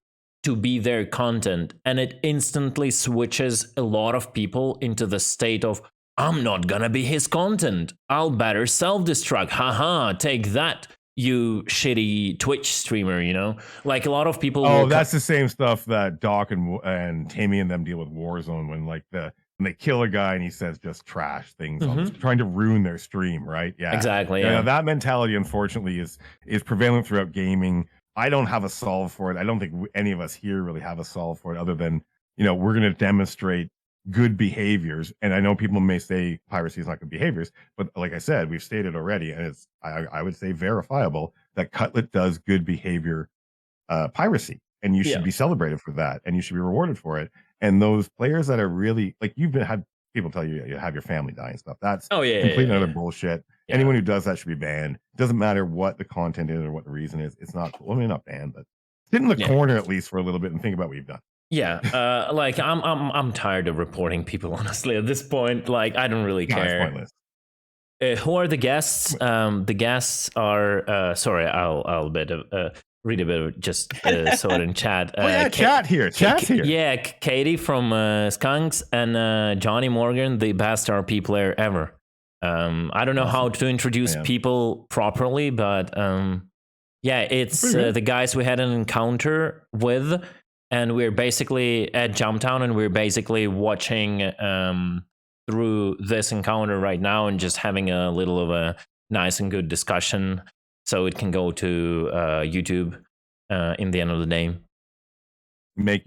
to be their content, and it instantly switches a lot of people into the state of, I'm not gonna be his content, I'll better self-destruct, haha, take that, you shitty Twitch streamer, you know? Like, a lot of people... Oh, that's the same stuff that Doc and Tammy and them deal with Warzone, when like when they kill a guy and he says just trash things, trying to ruin their stream, right? Yeah, exactly. Yeah, that mentality, unfortunately, is prevalent throughout gaming. I don't have a solve for it. I don't think any of us here really have a solve for it, other than, you know, we're going to demonstrate good behaviors. And I know people may say piracy is not good behaviors, but like I said, we've stated already, and it's I would say verifiable, that Cutlet does good behavior piracy, and you should be celebrated for that, and you should be rewarded for it. And those players that are really, like, had people tell you have your family die and stuff, that's completely other bullshit. Anyone who does that should be banned. It doesn't matter what the content is or what the reason is. It's not cool. I mean, not banned, but sit in the corner at least for a little bit and think about what you've done. Yeah, like I'm tired of reporting people, honestly, at this point. Like, I don't really care. It's pointless. Who are the guests? The guests are sorry, I'll read a bit of just so in chat. Chat's here. Yeah, Katie from Skunks, and Johnny Morgan, the best RP player ever. I don't know how to introduce people properly, but yeah, it's the guys we had an encounter with. And we're basically at Jumptown, and we're basically watching through this encounter right now and just having a little of a nice and good discussion, so it can go to YouTube in the end of the day. Make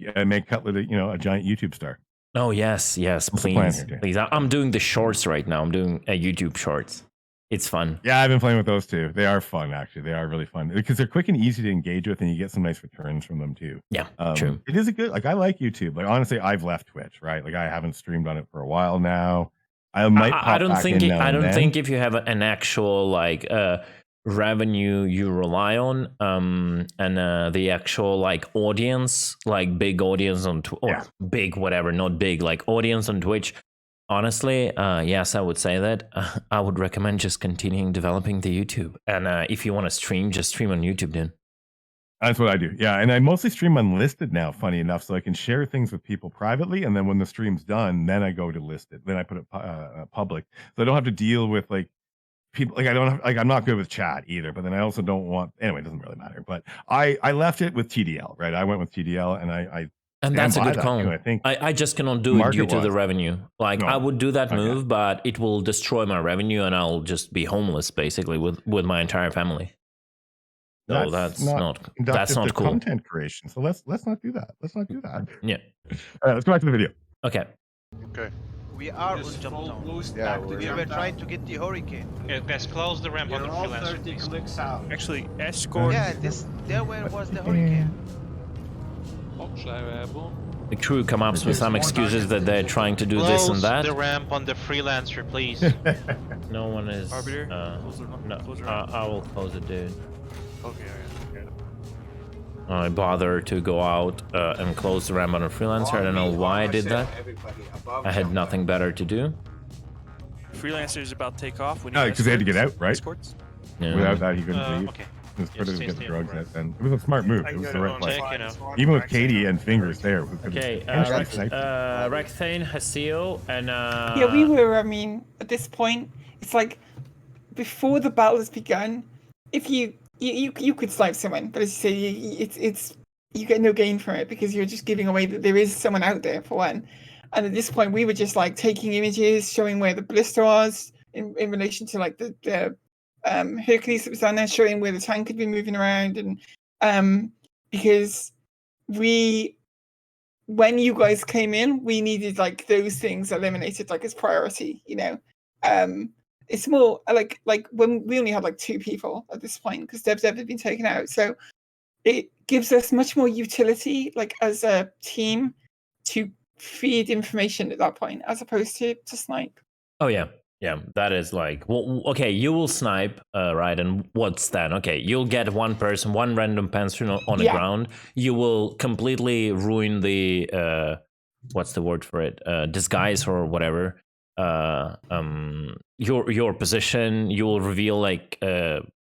Cutlet a giant YouTube star. Oh yes, please. I'm doing the shorts right now. I'm doing a YouTube shorts. It's fun. Yeah, I've been playing with those too. They are fun, actually. They are really fun because they're quick and easy to engage with, and you get some nice returns from them too. Yeah, true. It is a good, like, I like YouTube. Like, honestly, I've left Twitch, right? Like, I haven't streamed on it for a while now. I might pop I don't back think in I don't now and think if you have an actual like revenue you rely on, and the actual like audience, like big audience on big whatever, not big, like audience on Twitch. Honestly, yes, I would say that. I would recommend just continuing developing the YouTube. And if you want to stream, just stream on YouTube, then. That's what I do. Yeah, and I mostly stream unlisted now, funny enough, so I can share things with people privately, and then when the stream's done, then I go to listed. Then I put it public. So I don't have to deal with like people, like I'm not good with chat either, but then I also don't want, anyway, it doesn't really matter. But I left it with TDL, right? I went with TDL, and and that's a good call. Too, I think I just cannot do it due to the revenue. Like, I would do that move, but it will destroy my revenue, and I'll just be homeless basically with my entire family. So that's not cool. Content creation. So let's not do that. Let's not do that. Yeah. All right, let's go back to the video. Okay. We are on Jumptown. Yeah, we were trying to get the Hurricane. Yeah, guys, close the ramp on the freelancer, please. Actually, escort. Yeah, there where was the Hurricane. The crew come up with some excuses that they're trying to do this and that. Close the ramp on the freelancer, please. No one is. Arbiter? I will close it, dude. Okay. I bothered to go out and close the ramp on a freelancer. I don't know why I did that. I had nothing better to do. Freelancer is about to take off. No, because they had to get out, right? Escorts? Yeah. Without that, he couldn't leave. Okay. It was better to get the drugs out then. It was a smart move. It was the right play. Check, you know. Even with Katie and Fingers there. Okay, Rekthane, Haseo, and yeah, we were. I mean, at this point, it's like before the battle has begun. If you could snipe someone, but as you say, it's you get no gain from it because you're just giving away that there is someone out there for one. And at this point, we were just like taking images, showing where the ballista was in relation to like the Hercules that was on there, showing where the tank had been moving around, and because when you guys came in, we needed like those things eliminated like as priority, you know. It's more like when we only had like 2 people at this point because Dev had been taken out, so it gives us much more utility like as a team to feed information at that point as opposed to snipe. Oh yeah, that is like, well, okay, you will snipe, right? And what's that? Okay, you'll get one person, one random person on the ground. You will completely ruin the what's the word for it? Disguise or whatever. Your position. You will reveal like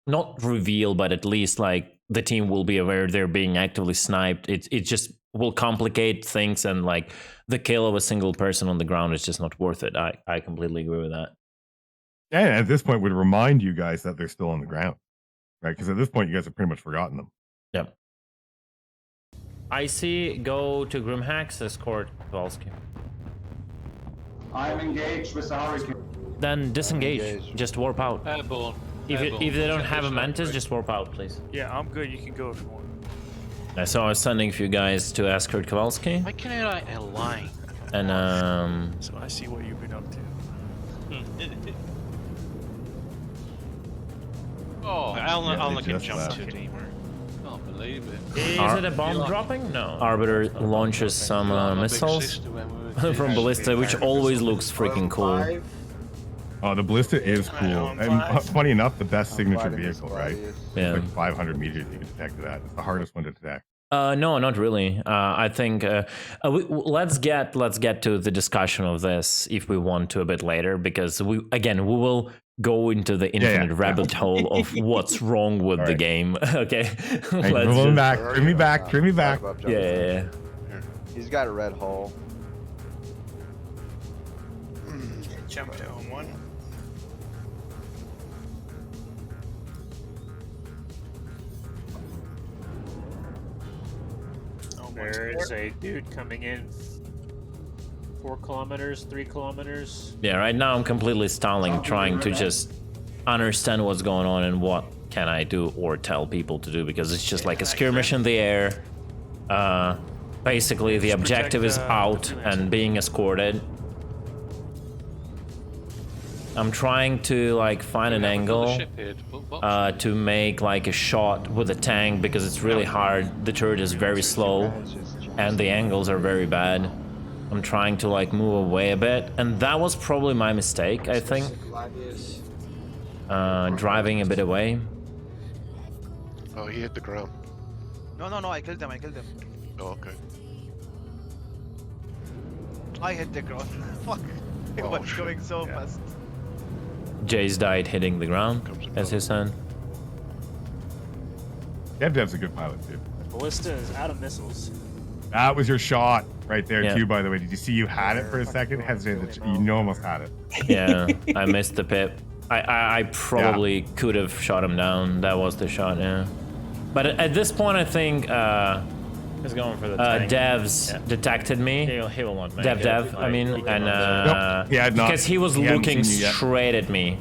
not reveal, but at least like the team will be aware they're being actively sniped. It just will complicate things, and like the kill of a single person on the ground is just not worth it. I completely agree with that. And at this point, would remind you guys that they're still on the ground, right? Because at this point, you guys have pretty much forgotten them. Yep. I see. Go to Grimhack's escort Kowalski. I'm engaged with the Hurricane. Then disengage. Just warp out. Airborne. If they don't have a mantis, just warp out, please. Yeah, I'm good. You can go if you want. So I was sending for you guys to escort Kowalski. Why can't I align? And So I see what you've been up to. Oh, I'll look at just jump left. to anymore. can't believe it. is it a bomb dropping? No. Arbiter launches some missiles from ballista, which always looks freaking cool. Oh, the ballista is cool. And funny enough, the best signature vehicle, right? Yeah. Like 500 meters you can detect to that. It's the hardest one to detect. No, not really. I think let's get to the discussion of this if we want to a bit later, because we will go into the infinite rabbit hole of what's wrong with the game. Okay, Hey, bring me back. Yeah. He's got a red hole. Jumptown 1. There is a dude coming in 4 kilometers, 3 kilometers. Yeah, right now I'm completely stalling, trying to just understand what's going on and what can I do or tell people to do, because it's just like a skirmish in the air. Basically, the objective is out and being escorted. I'm trying to like find an angle to make like a shot with a tank, because it's really hard. The turret is very slow and the angles are very bad. I'm trying to like move away a bit, and that was probably my mistake, I think. Driving a bit away. Oh, he hit the ground. No, I killed him. Oh, okay. I hit the ground. Fuck. It was going so fast. Jay's died hitting the ground, as he said. Dev's a good pilot too. Ballista is out of missiles. That was your shot right there too, by the way. Did you see you had it for a second? You almost had it. Yeah, I missed the pip. I probably could have shot him down. That was the shot, yeah. But at this point, I think He's going for the tank. Dev's detected me. He will not make it. Dev, I mean, and Nope. because he was looking straight at me.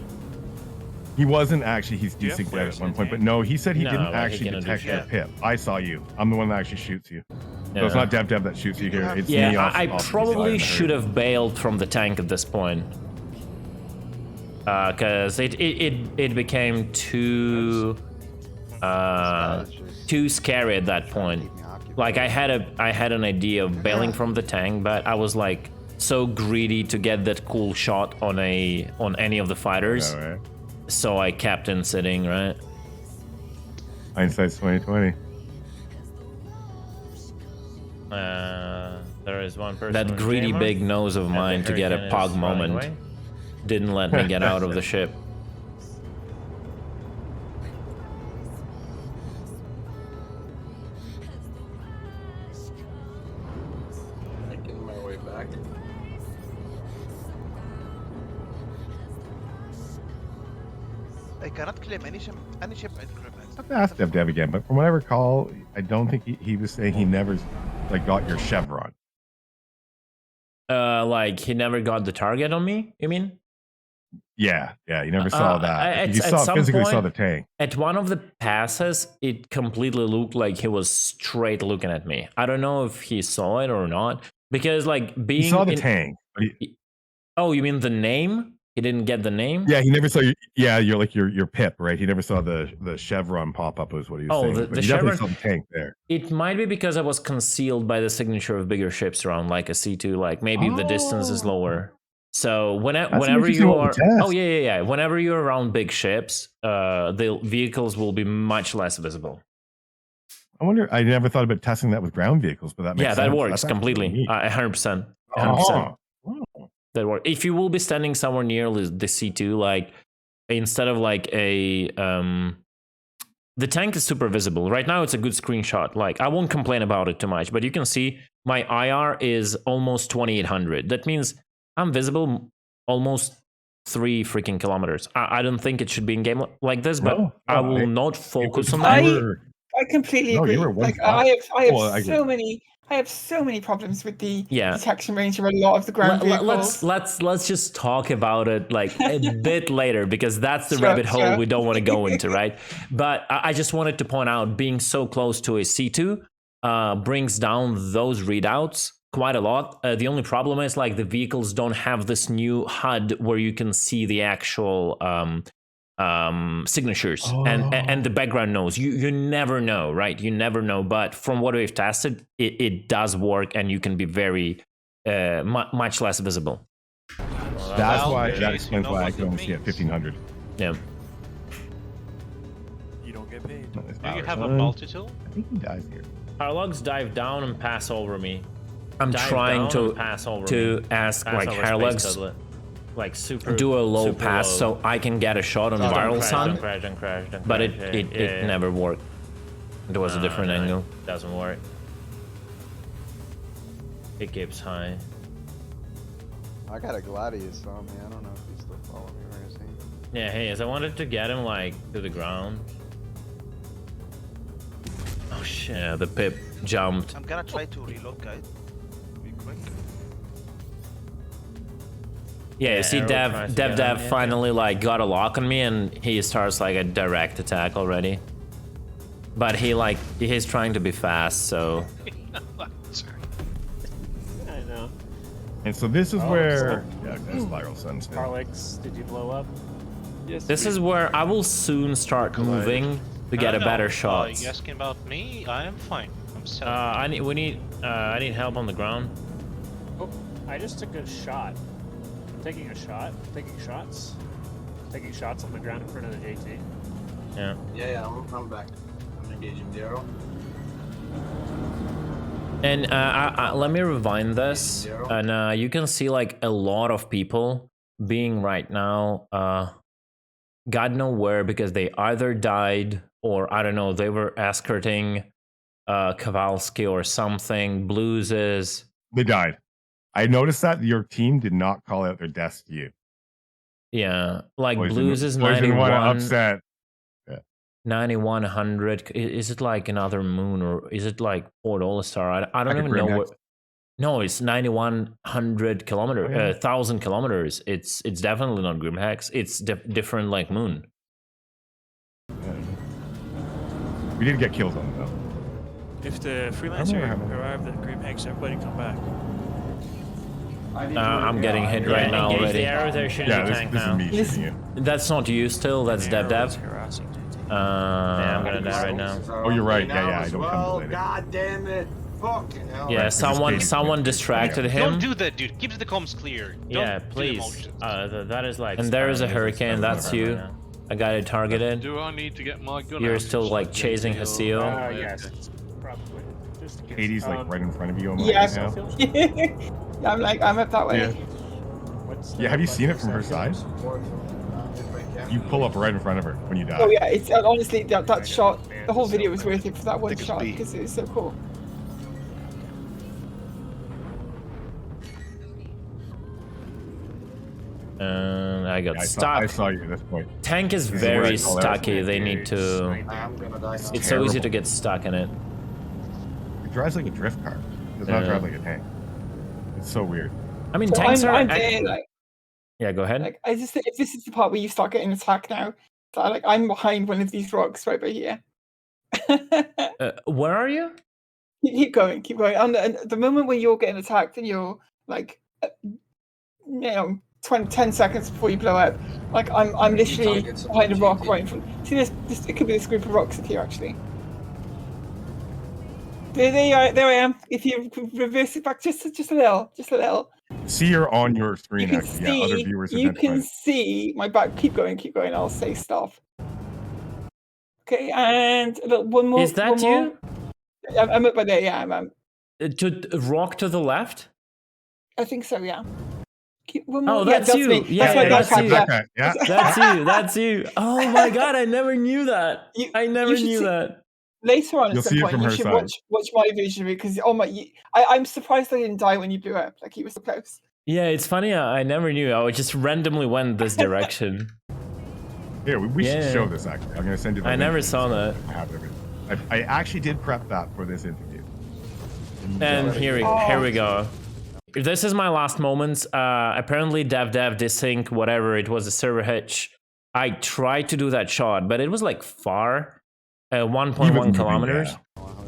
He wasn't actually. He's desynced at one point, but no, he said he didn't like, actually detect the pip. I saw you. I'm the one that actually shoots you. Yeah. So it's not Dev that shoots you here. It's me. I probably should have bailed from the tank at this point, because it became too scary at that point. Like I had an idea of bailing from the tank, but I was like so greedy to get that cool shot on any of the fighters. Yeah, right. So I kept in sitting, right? Hindsight's 20/20. There is one person. That greedy big nose of mine to get a pog moment didn't let me get out of the ship. Making my way back. I cannot claim any ship in Grimhex. I have to ask Dev again, but from what I recall, I don't think he was saying he never like got your chevron. Like he never got the target on me, you mean? Yeah, you never saw that. You at some physically point, saw the tank. At one of the passes, it completely looked like he was straight looking at me. I don't know if he saw it or not, because like being He saw the tank. But oh, you mean the name? He didn't get the name? yeah, he never saw you. Yeah, you're like your pip, right? He never saw the chevron pop up. Was what he was saying. The But he definitely chevron, saw the tank there. it might be because I was concealed by the signature of bigger ships around, like a C2. Like maybe the distance is lower. So whenever you are, whenever you're around big ships, the vehicles will be much less visible. I wonder. I never thought about testing that with ground vehicles, but that makes sense. That works That's completely. 100%. 100%. That works. If you will be standing somewhere near the C2, like instead of like a the tank is super visible. Right now it's a good screenshot. Like I won't complain about it too much, but you can see my IR is almost 2800. That means I'm visible almost 3 freaking kilometers. I don't think it should be in game like this, but I will not focus on that. I completely agree. Like I have so many problems with the detection range of a lot of the ground vehicles. Let's just talk about it like a bit later, because that's the rabbit hole we don't want to go into, right? But I just wanted to point out, being so close to a C2 brings down those readouts quite a lot. The only problem is like the vehicles don't have this new HUD where you can see the actual signatures and the background noise. You never know, right? You never know. But from what we've tested, it does work, and you can be very much less visible. That's why that explains why I can only see at 1500. Yeah. You don't get paid. Do you have a multi-tool? I think he dies here. Our logs dive down and pass over me. I'm trying to ask like Harlogs like super do a low pass so I can get a shot on Viral Sun, but it never worked. It was a different angle. Doesn't work. It keeps high. I got a Gladius on me. I don't know if he's still following me. Where is he? Yeah, hey, as I wanted to get him like to the ground. Oh shit! Yeah, the pip jumped. I'm gonna try to reload, guys. Be quick. Yeah, you see Dev finally like got a lock on me, and he starts like a direct attack already. But he's trying to be fast, so. I know. And so this is where Viral Sun's Alex, did you blow up? Yes. This is where I will soon start moving to get a better shot. You asking about me? I am fine. I'm selling. I need help on the ground. Oh, I just took a shot. I'm taking a shot. Taking shots. Taking shots on the ground in front of the JT. Yeah. Yeah, I'm back. I'm engaging Zero. And let me rewind this, and you can see like a lot of people being right now, God know where, because they either died or I don't know, they were escorting Kowalski or something. Blues they died. I noticed that your team did not call out their deaths to you. Yeah, like Poison, Blues is Poison 91. Upset. 9100. Is it like another moon, or is it like Port All-Star? I don't even know what. No, it's 9100 kilometers, 1000 kilometers. It's definitely not Grimhex. It's different like moon. We did get kills on it though. If the freelancer arrived at Grimhex, everybody come back. I'm getting hit right now already. The arrows are shooting the tank now. This is me shooting you. That's not you still. That's Dev. Yeah, I'm gonna die right now. Oh, you're right. Yeah, I don't come God damn it. Fucking hell. Yeah, someone distracted him. Don't do that, dude. Keep the comms clear. Yeah, Don't please. That is like. And there is a hurricane. That's you. Right, I got it targeted. Do I need to get my gun? You're still like chasing Haseo. Yes, probably. Just in Katie's like right in front of you on Yeah. right now. Yeah, I'm up that way. Yeah. Yeah, have you seen it from her side? You pull up right in front of her when you die. Oh yeah, it's honestly that shot. The whole video was worth it for that one Take a shot speed. because it was so cool. I got Yeah, stuck. I saw you at this point. Tank is This is very where I call out. stucky. They need to. I'm gonna die now. It's so easy terrible. to get stuck in it. It drives like a drift car. It does not drive like a tank. It's so weird. I mean, So tanks are. I'm there, like Yeah, go ahead. I just think if this is the part where you start getting attacked now, so I'm behind one of these rocks right by here. Where are you? Keep going. And the moment when you're getting attacked and you're like, 10 seconds before you blow up, like I'm literally behind a rock right in front. See this? It could be this group of rocks up here actually. There I am. If you reverse it back just a little. See her on your screen, You can actually. see. Yeah, other viewers You identify can it. see my back. Keep going. I'll say stop. Okay, and one more. Is that one more. you? I'm up by there. Yeah, I'm. To rock to the left? I think so. Yeah. Keep one more. Oh, that's you. Me. Yeah, that's my that's backpack. you. Yeah. Yeah. That's you. Oh my god, I never knew that. I never should knew see- that. Later on, You'll at some see it point, from you her should side. watch my version of it because I'm surprised I didn't die when you blew up. Like you were so close. Yeah, it's funny. I never knew. I just randomly went this direction. Here, we should Yeah. show this actually. I'm going to send you the I link never so saw that. I have everything. I actually did prep that for this interview. And here we go. This is my last moments. Apparently, dev desync, whatever. It was a server hitch. I tried to do that shot, but it was like far, 1.1 kilometers.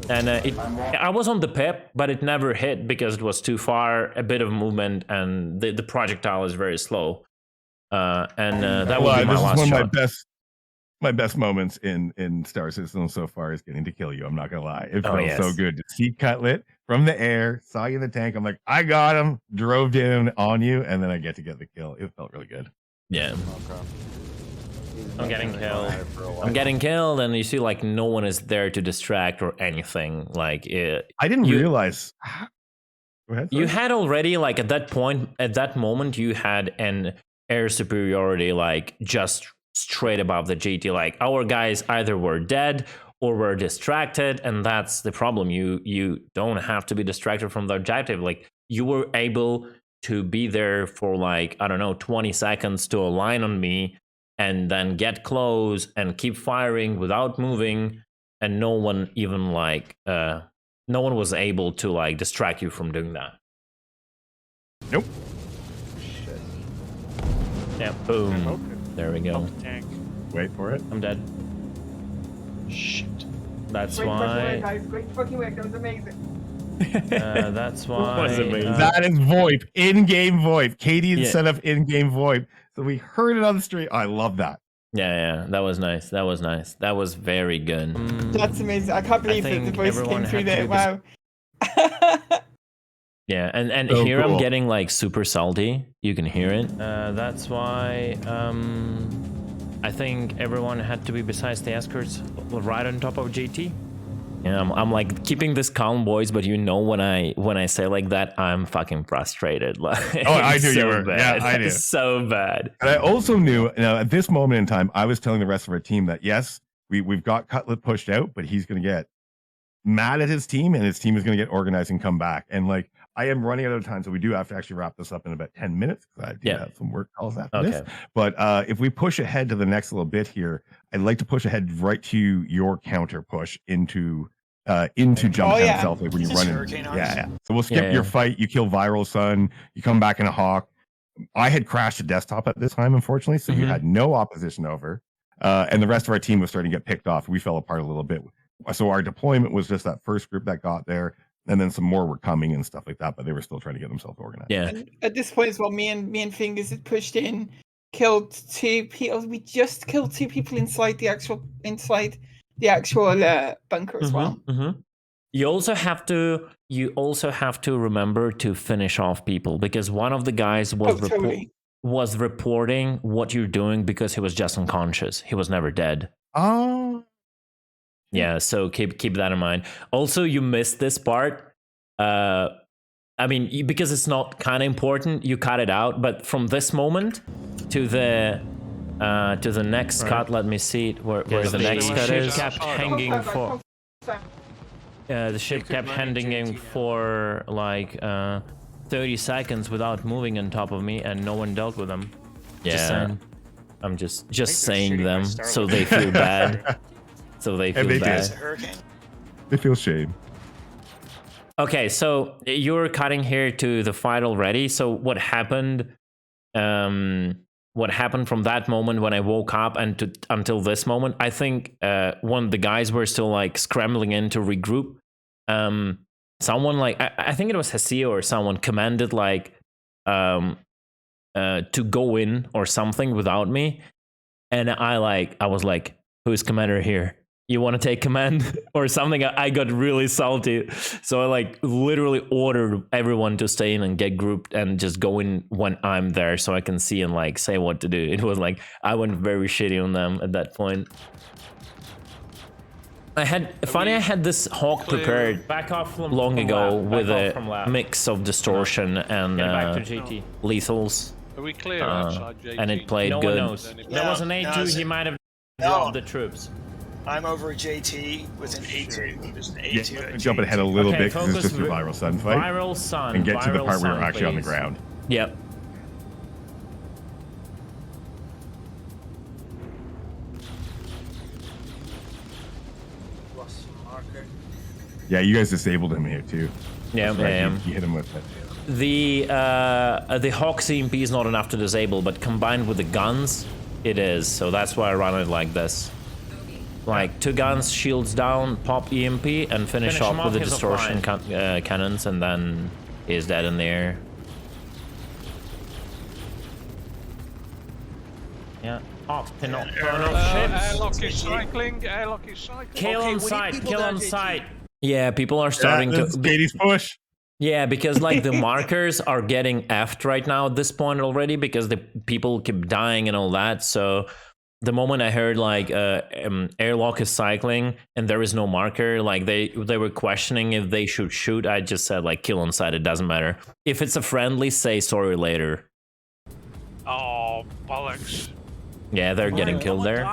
And I was on the pip, but it never hit because it was too far, a bit of movement, and the projectile is very slow. That would be my this last is one shot. of my best moments in Star System so far is getting to kill you. I'm not gonna lie. It felt so good to see Cutlet from the air, saw you in the tank. I'm like, I got him, drove in on you, and then I get to get the kill. It felt really good. Yeah. I'm getting killed, and you see like no one is there to distract or anything. Like I didn't realize. Go ahead, you sorry. had already like at that moment you had an air superiority like just straight above the GT. Like our guys either were dead or were distracted, and that's the problem. You don't have to be distracted from the objective. Like you were able to be there for like, I don't know, 20 seconds to align on me and then get close and keep firing without moving, and no one even like no one was able to like distract you from doing that. Nope. Yeah, boom. There we go. Tank. Wait for it. I'm dead. Shit. That's Great fucking work, why. guys. Great fucking work. That was amazing. That's why. That is VoIP, in-game VoIP. Katie had Yeah. set up in-game VoIP, so we heard it on the stream. I love that. Yeah, that was nice. That was very good. That's amazing. I can't believe that the think voice everyone came through had to there. do Wow. Yeah, and So here I'm cool. getting like super salty. You can hear it. That's why I think everyone had to be besides the escorts right on top of JT. Yeah, I'm like keeping this calm voice, but you know when I say like that, I'm fucking frustrated. Like, Oh, I it's knew you so were. Yeah, bad. I knew. It's so bad. And I also knew, at this moment in time, I was telling the rest of our team that yes, we've got Cutlet pushed out, but he's going to get mad at his team, and his team is going to get organized and come back. And like, I am running out of time, so we do have to actually wrap this up in about 10 minutes because I do have some work calls after this. But if we push ahead to the next little bit here, I'd like to push ahead right to your counter push into Jumptown itself, like when you run in. Yeah. So we'll skip your fight. You kill Viral Sun. You come back in a Hawk. I had crashed the desktop at this time, unfortunately, so you had no opposition over. And the rest of our team was starting to get picked off. We fell apart a little bit. So our deployment was just that first group that got there, and then some more were coming and stuff like that, but they were still trying to get themselves organized. Yeah. And at this point as well, me and Fingers had pushed in, killed 2 people. We just killed 2 people inside the actual bunker as well. You also have to remember to finish off people, because one of the guys was reporting what you're doing because he was just unconscious. He was never dead. Oh. Yeah, so keep that in mind. Also, you missed this part. I mean, because it's not kind of important, you cut it out. But from this moment to the next cut, let me see it, where the next cut is. Kept hanging for. The ship kept hanging for like 30 seconds without moving on top of me, and no one dealt with them. Yeah, I'm just saying them so they feel bad. So they feel bad. They feel shame. Okay, so you're cutting here to the fight already. So what happened? What happened from that moment when I woke up and until this moment? I think when the guys were still like scrambling in to regroup, someone like I think it was Hasio or someone commanded like to go in or something without me, and I was like, who's commander here? You want to take command or something? I got really salty, so I like literally ordered everyone to stay in and get grouped and just go in when I'm there, so I can see and like say what to do. It was like I went very shitty on them at that point. I had this hawk prepared back off from long ago with a mix of distortion and lethals. Are we clear outside JT? And it played No good. one knows. There was an A2. He might have dropped the troops. I'm over at JT with an A2. There's an A2. Yeah, jump ahead a little bit because it's just a viral sun fight. Viral sun. And get to the viral part where sun, we're actually on the please. ground. Yep. Lost some marker. Yeah, you guys disabled him here too. Yeah, Right, yeah. you hit him with it. The Hawk CMP is not enough to disable, but combined with the guns, it is. So that's why I run it like this. Like 2 guns, shields down, pop EMP, and finish off with the distortion cannons, and then he's dead in the air. Yeah. Off, pin off, Airlock is cycling. Airlock is cycling. Kill on sight. Kill on sight. Yeah, people are starting to. Katie's push. Yeah, because like the markers are getting effed right now at this point already because the people keep dying and all that. So the moment I heard like airlock is cycling and there is no marker, like they were questioning if they should shoot. I just said like kill on sight. It doesn't matter. If it's a friendly, say sorry later. Oh, bollocks. Yeah, they're getting killed there.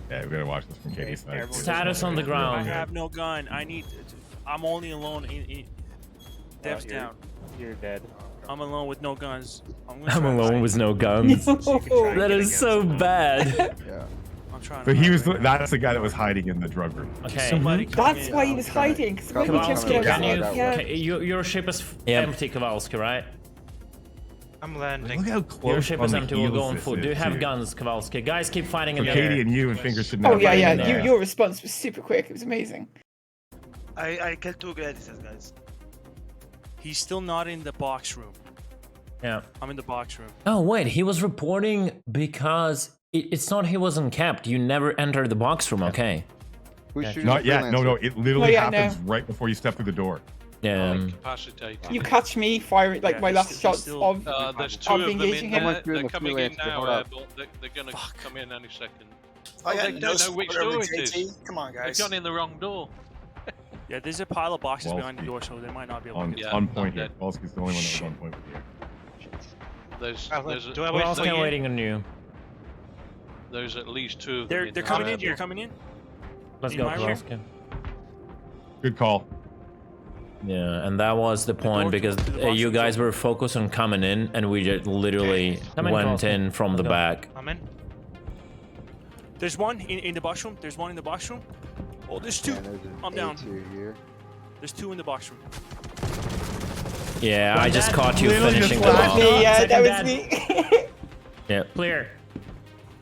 Yeah, we gotta watch this from Katie's side. Status on the I ground. have no gun. I'm only alone in Dev's down. You're dead. I'm alone with no guns. I'm alone with no guns. That is so bad. Yeah. I'm trying. But that's the guy that was hiding in the drug room. Okay. That's why he was hiding. 'Cause when we jumped Kowalski, in, can you? yeah. Okay, your ship is empty, Kowalski, right? I'm landing. Look how Your close ship on is the empty. We'll heels go on this foot. is, Do you have too. guns, Kowalski? Guys, keep fighting So in the Katie air. and you and Fingers should Oh know. yeah, fighting yeah. in there. Your response was super quick. It was amazing. I killed 2 gladiators, guys. He's still not in the box room. Yeah. I'm in the box room. Oh wait, he was reporting because it's not he wasn't kept. You never entered the box room. Okay. Who's shooting Not the yet. No, freelancer? it literally yeah, happens right before you step through the door. Yeah. Incapacitated. You catch me firing like Yeah, my he's last still- shots still- of. There's 2 I'll of be them in engaging there. him. Someone's doing They're the coming in freelance now, before that. Airbolt. They're gonna come in any second. I Oh, got they no don't know which support door over it is. JT. Come on, They've guys. gone in the wrong door. Yeah, there's a pile of boxes Wall behind the Street. door, so they might not be able to On, get. Yeah, on I'm point here. dead. Polsky's the only one that was on point with you. There's Do I We're wait all for still you? waiting on you. There's at least 2 of them. They're the coming in. hospital. They're coming in. Let's In go, my room? Kowalski. Good call. Yeah, and that was the point door because to the box you room's guys open. were focused on coming in, and we just literally Come in, went Kowalski. in from the Let's go. back. I'm in. There's one in the box room. There's one in the box room. Oh, there's 2. And there's an I'm down. A2 here. There's 2 in the box room. Yeah, I just caught you literally finishing just them flashed off. Me, yeah, Second that was dead. me. Yeah. Clear.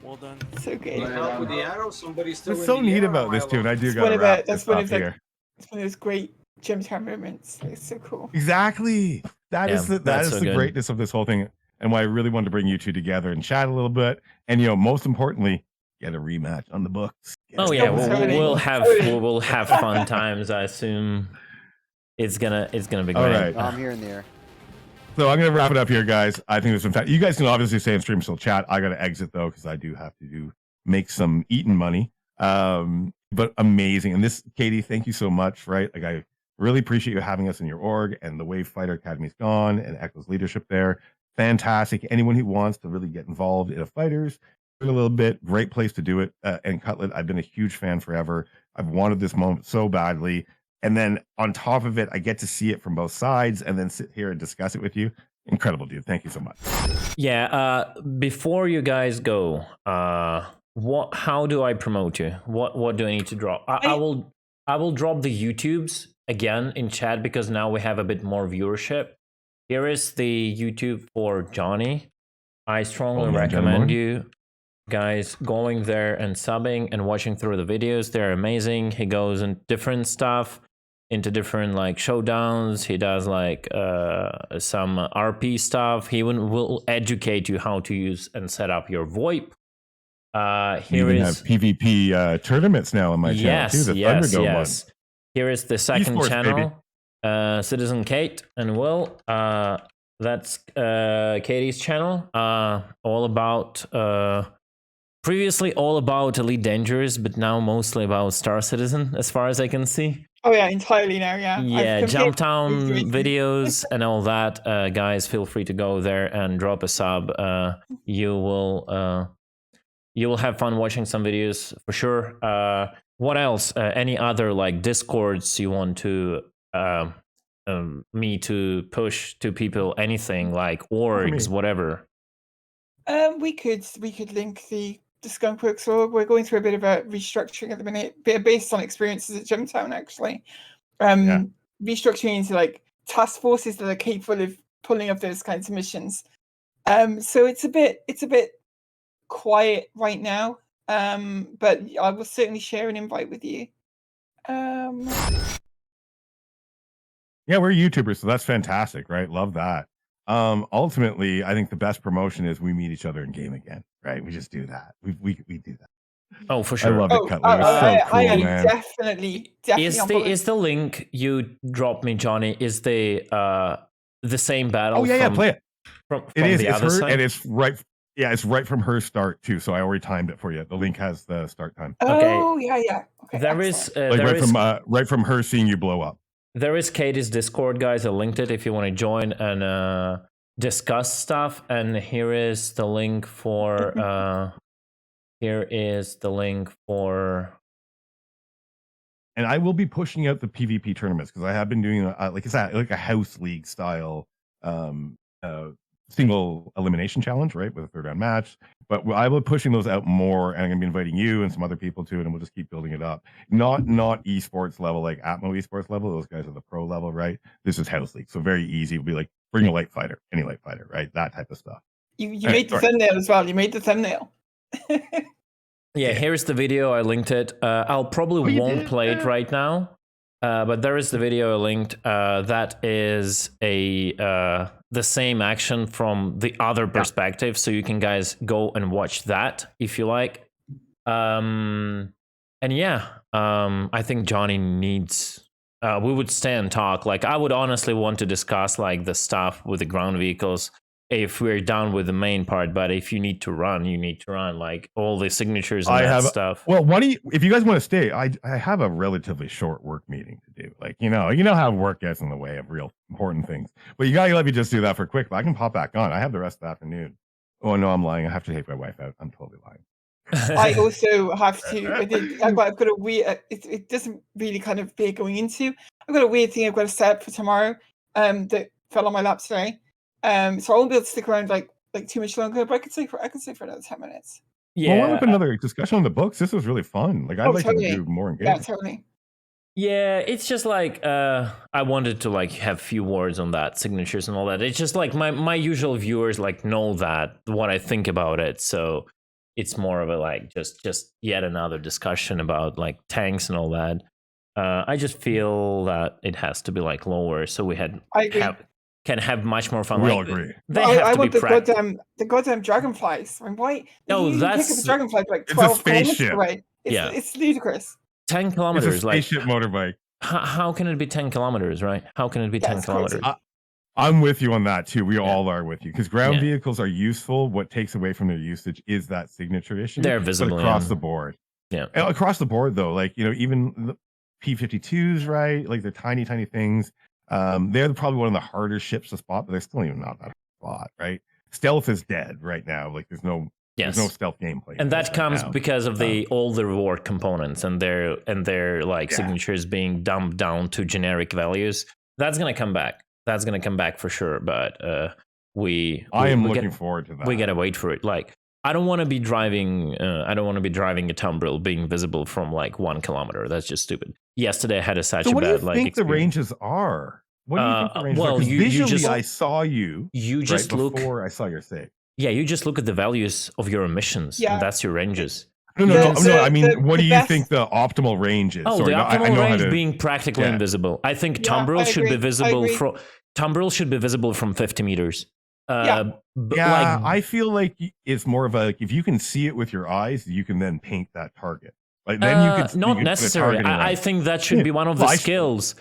Well done. So good. Help with the arrow. Somebody's still What's in so the neat air, about this am I too, and I alone? do It's gotta one of wrap the- that's this one up of the- here. It's one of those great Jumptown moments. It's so cool. Exactly. That Yeah, is the that's so good. greatness of this whole thing, and why I really wanted to bring you 2 together and chat a little bit, and most importantly, get a rematch on the books. Oh yeah, Totally. we'll have fun times. I assume it's gonna be great. All right. I'm here in the air. So I'm gonna wrap it up here, guys. I think there's some. You guys can obviously stay in stream, still chat. I gotta exit though because I do have to do make some eating money. But amazing. And this, Katie, thank you so much. Right, like I really appreciate you having us in your org, and the way Fighter Academy's gone and Echo's leadership there. Fantastic. Anyone who wants to really get involved in a fighters a little bit, great place to do it. And Cutlet, I've been a huge fan forever. I've wanted this moment so badly. And then on top of it, I get to see it from both sides and then sit here and discuss it with you. Incredible, dude. Thank you so much. Yeah, before you guys go, how do I promote you? What do I need to drop? I will drop the YouTubes again in chat because now we have a bit more viewership. Here is the YouTube for Johnny. I strongly recommend you guys going there and subbing and watching through the videos. They're amazing. He goes in different stuff, into different like showdowns. He does like some RP stuff. He will educate you how to use and set up your VoIP. Here we is have PvP tournaments now on my channel too. The Thunderdome one. Here is the second Esports, channel, Citizen Kate and Will. That's Katie's channel. All about previously all about Elite Dangerous, but now mostly about Star Citizen, as far as I can see. Oh yeah, entirely now. Yeah. Yeah, Jumptown videos and all that. Guys, feel free to go there and drop a sub. You will have fun watching some videos for sure. What else? Any other like Discords you want to me to push to people? Anything like orgs, whatever. We could link the Skunkworks org. We're going through a bit of a restructuring at the minute, based on experiences at Jumptown actually. Restructuring into like task forces that are capable of pulling off those kinds of missions. So it's a bit quiet right now. But I will certainly share an invite with you. Yeah, we're YouTubers, so that's fantastic, right? Love that. Ultimately, I think the best promotion is we meet each other in game again, right? We just do that. We do that. Oh, for sure. I love it, Cutler. It's so cool, man. Definitely. Is the link you dropped me, Johnny? Is the same battle? Oh yeah, play it. From it is. The it's other her, side? and it's right. Yeah, it's right from her start too. So I already timed it for you. The link has the start time. Oh yeah. Okay. There is right from her seeing you blow up. There is Katie's Discord, guys. I linked it if you want to join and discuss stuff. And here is the link for. Here is the link for. And I will be pushing out the PvP tournaments because I have been doing like a house league style single elimination challenge, right, with a third round match. But I will be pushing those out more, and I'm going to be inviting you and some other people to it, and we'll just keep building it up. Not esports level, like Atmo esports level. Those guys are the pro level, right? This is house league, so very easy. It'll be like bring a light fighter, any light fighter, right? That type of stuff. You made the thumbnail as well. You made the thumbnail. Yeah, here's the video. I linked it. I'll probably won't play it right now, but there is the video I linked. That is the same action from the other perspective, so you can guys go and watch that if you like. And yeah, I think Johnny needs. We would stay and talk. Like I would honestly want to discuss like the stuff with the ground vehicles if we're done with the main part. But if you need to run, you need to run. Like all the signatures and stuff. Well, if you guys want to stay, I have a relatively short work meeting to do. Like you know how work gets in the way of real important things. But you gotta let me just do that for quick. But I can pop back on. I have the rest of the afternoon. Oh no, I'm lying. I have to take my wife out. I'm totally lying. I also have to. I've got a weird. It doesn't really kind of bear going into. I've got a weird thing I've got to set up for tomorrow. That fell on my lap today. So I won't be able to stick around like too much longer. But I could stay for another 10 minutes. Yeah. Well, we'll have another discussion on the books. This was really fun. Like I'd like to do more engagement. Yeah, totally. Yeah, it's just like I wanted to like have few words on that, signatures and all that. It's just like my usual viewers like know that what I think about it. So it's more of a like just yet another discussion about like tanks and all that. I just feel that it has to be like lower, so we can have much more fun. We like, all agree. I want the goddamn dragonflies. I mean, why? No, you that's pick up a dragonfly like it's 12 a spaceship. away. Yeah, it's ludicrous. 10 kilometers, it's a spaceship motorbike. How can it be 10 kilometers, right? How can it be 10 kilometers? I'm with you on that too. We all are with you because ground Yeah. vehicles are useful. What takes away from their usage is that signature issue. They're but visible, across yeah. the board. Yeah. And across the board, though, like, you know, even the P-52s, right? Like they're tiny, tiny things. They're probably one of the harder ships to spot, but they're still even not that hard to spot, right? Stealth is dead right now. Like there's no stealth gameplay. And that comes now. because of all the reward components and their like signatures being dumped down to generic values. That's gonna come back. That's gonna come back for sure. But I am looking forward to that. We gotta wait for it. Like I don't want to be driving. I don't want to be driving a tumbril being visible from like 1 kilometer. That's just stupid. Yesterday I had such a bad what do you like think experience. the ranges are? What do you think the ranges are? Well, 'Cause you visually, just I saw you. You just look before I saw your sig. Yeah, you just look at the values of your emissions, and that's your ranges. No. I mean, what do you think the optimal range is? Oh, Sorry, the I optimal know how range to- being practically Yeah. invisible. I think Yeah, tumbrils I should be agree. visible agree. from tumbrils should be visible from 50 meters. But Yeah, like, I feel like it's more of a like, if you can see it with your eyes, you can then paint that target. Like then you can not put a necessarily. target I around. think that should be one of the Well, skills.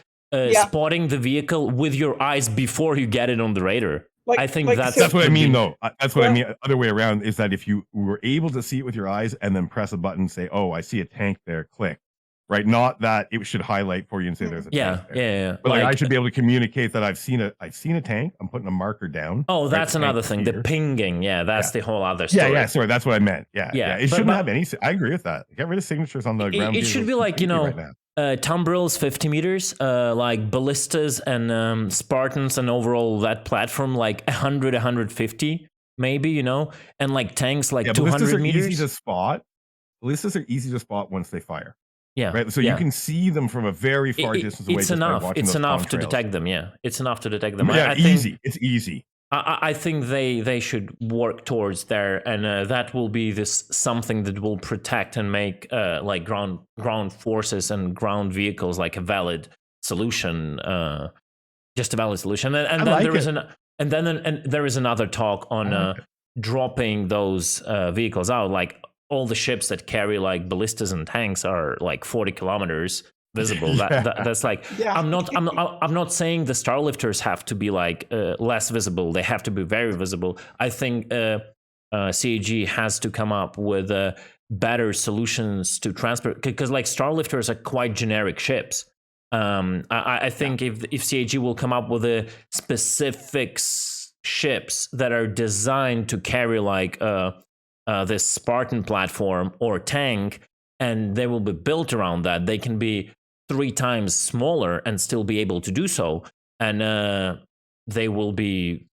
Spotting the vehicle with your eyes before you get it on the radar. I think that's what I would mean, be- though. That's what I mean. Other way around is that if you were able to see it with your eyes and then press a button, say, "Oh, I see a tank there," click. Right, not that it should highlight for you and say there's a tank there. Yeah. But like, I Like- should be able to communicate that I've seen a tank. I'm putting a marker down. Oh, right, that's the tank another is thing. here. The pinging. Yeah, that's the whole other story. Yeah. Sorry, that's what I meant. Yeah. It but- shouldn't but- have any. I agree with that. Get rid of signatures on the ground. It should be vehicles like, you completely know, right now. tumbrils 50 meters, like ballistas and Spartans and overall that platform like 100, 150 maybe, you know, and like tanks like 200 ballistas are meters. easy to spot. Ballistas are easy to spot once they fire. Yeah. Right. So you can see them from a very far distance away. It's just by enough. watching It's those enough to contrails. detect them. Yeah. It's enough to detect them. Yeah, I think, easy. It's easy. I think they should work towards there, and that will be this something that will protect and make like ground forces and ground vehicles like a valid solution, just a valid solution. And then like there is it. there is another talk on dropping those vehicles out. Like all the ships that carry like ballistas and tanks are like 40 kilometers visible. That's like I'm not saying the Starlifters have to be like less visible. They have to be very visible. I think CAG has to come up with better solutions to transport, because like Starlifters are quite generic ships. I think if CAG will come up with a specific ships that are designed to carry like this Spartan platform or tank, and they will be built around that, they can be 3 times smaller and still be able to do so, and they will be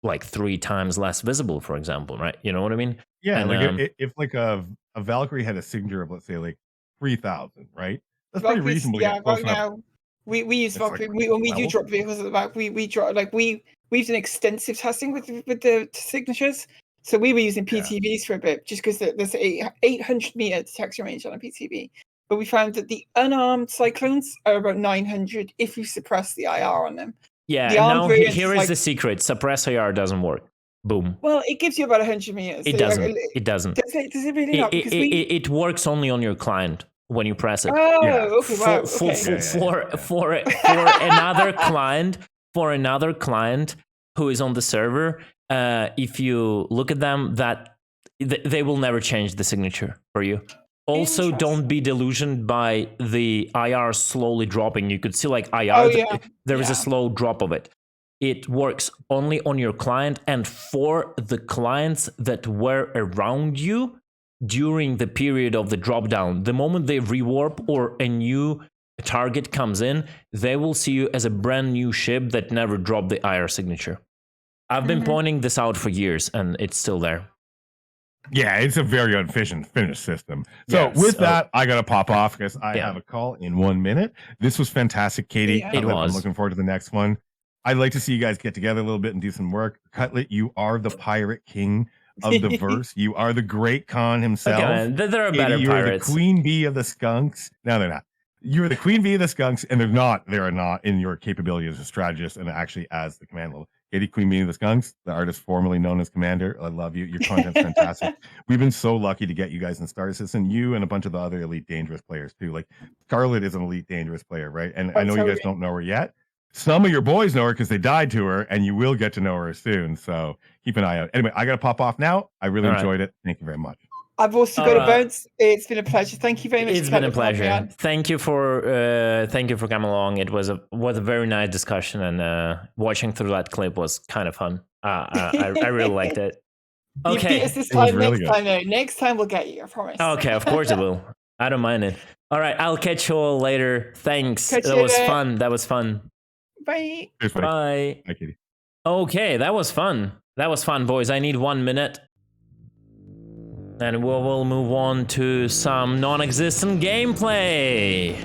like 3 times less visible, for example, right? You know what I mean? Yeah, And, like if like a Valkyrie had a signature of, let's say, like 3,000, right? That's pretty Valkyries, reasonable. yeah, right now we use It's like Valkyrie when we do 12. drop vehicles at the back. We drop like we've done extensive testing with the signatures. So we were using PTVs for a bit just because there's a 800 meter detection range on a PTV. But we found that the unarmed Cyclones are about 900 if you suppress the IR on them. Yeah, The and armed now variants here is like- the secret. Suppress IR doesn't work. Boom. Well, it gives you about 100 meters. It So, doesn't. It doesn't. Does it really not? Because It works only on your client when you press it. Oh, okay, wow. For another client who is on the server, if you look at them, that they will never change the signature for you. Also, don't be delusioned by the IR slowly dropping. You could see like IR, there is a slow drop of it. It works only on your client and for the clients that were around you during the period of the drop down. The moment they rewarp or a new target comes in, they will see you as a brand new ship that never dropped the IR signature. I've been pointing this out for years and it's still there. Yeah, it's a very unfinished system. So with that, I got to pop off because I have a call in 1 minute. This was fantastic, Katie. It was. I'm looking forward to the next one. I'd like to see you guys get together a little bit and do some work. Cutlet, you are the pirate king of the verse. You are the great Khan himself. Okay, there are Katie, better you're pirates. the queen bee of the skunks. No, they're not. You're the queen bee of the skunks, and they are not in your capability as a strategist and actually as the command level. Katie, queen bee of the skunks, the artist formerly known as Commander. I love you. Your content's fantastic. We've been so lucky to get you guys in Star Citizen, you and a bunch of the other Elite Dangerous players too. Like Scarlet is an Elite Dangerous player, right? And I know you guys don't know her yet. some of your boys know her because they died to her, and you will get to know her soon. So keep an eye out. Anyway, I got to pop off now. I really enjoyed it. Thank you very much. I've also got a bounce. It's been a pleasure. Thank you very much. It's been a pleasure. Thank you for coming along. It was a very nice discussion, and watching through that clip was kind of fun. I really liked it. Okay, you beat us this time. Next time we'll get you. I promise. Okay, of course it will. I don't mind it. All right, I'll catch you all later. Thanks. That was fun. That was fun. Bye. Bye. Bye, Katie. Okay, that was fun. That was fun, boys. I need 1 minute. And we will move on to some non-existent gameplay.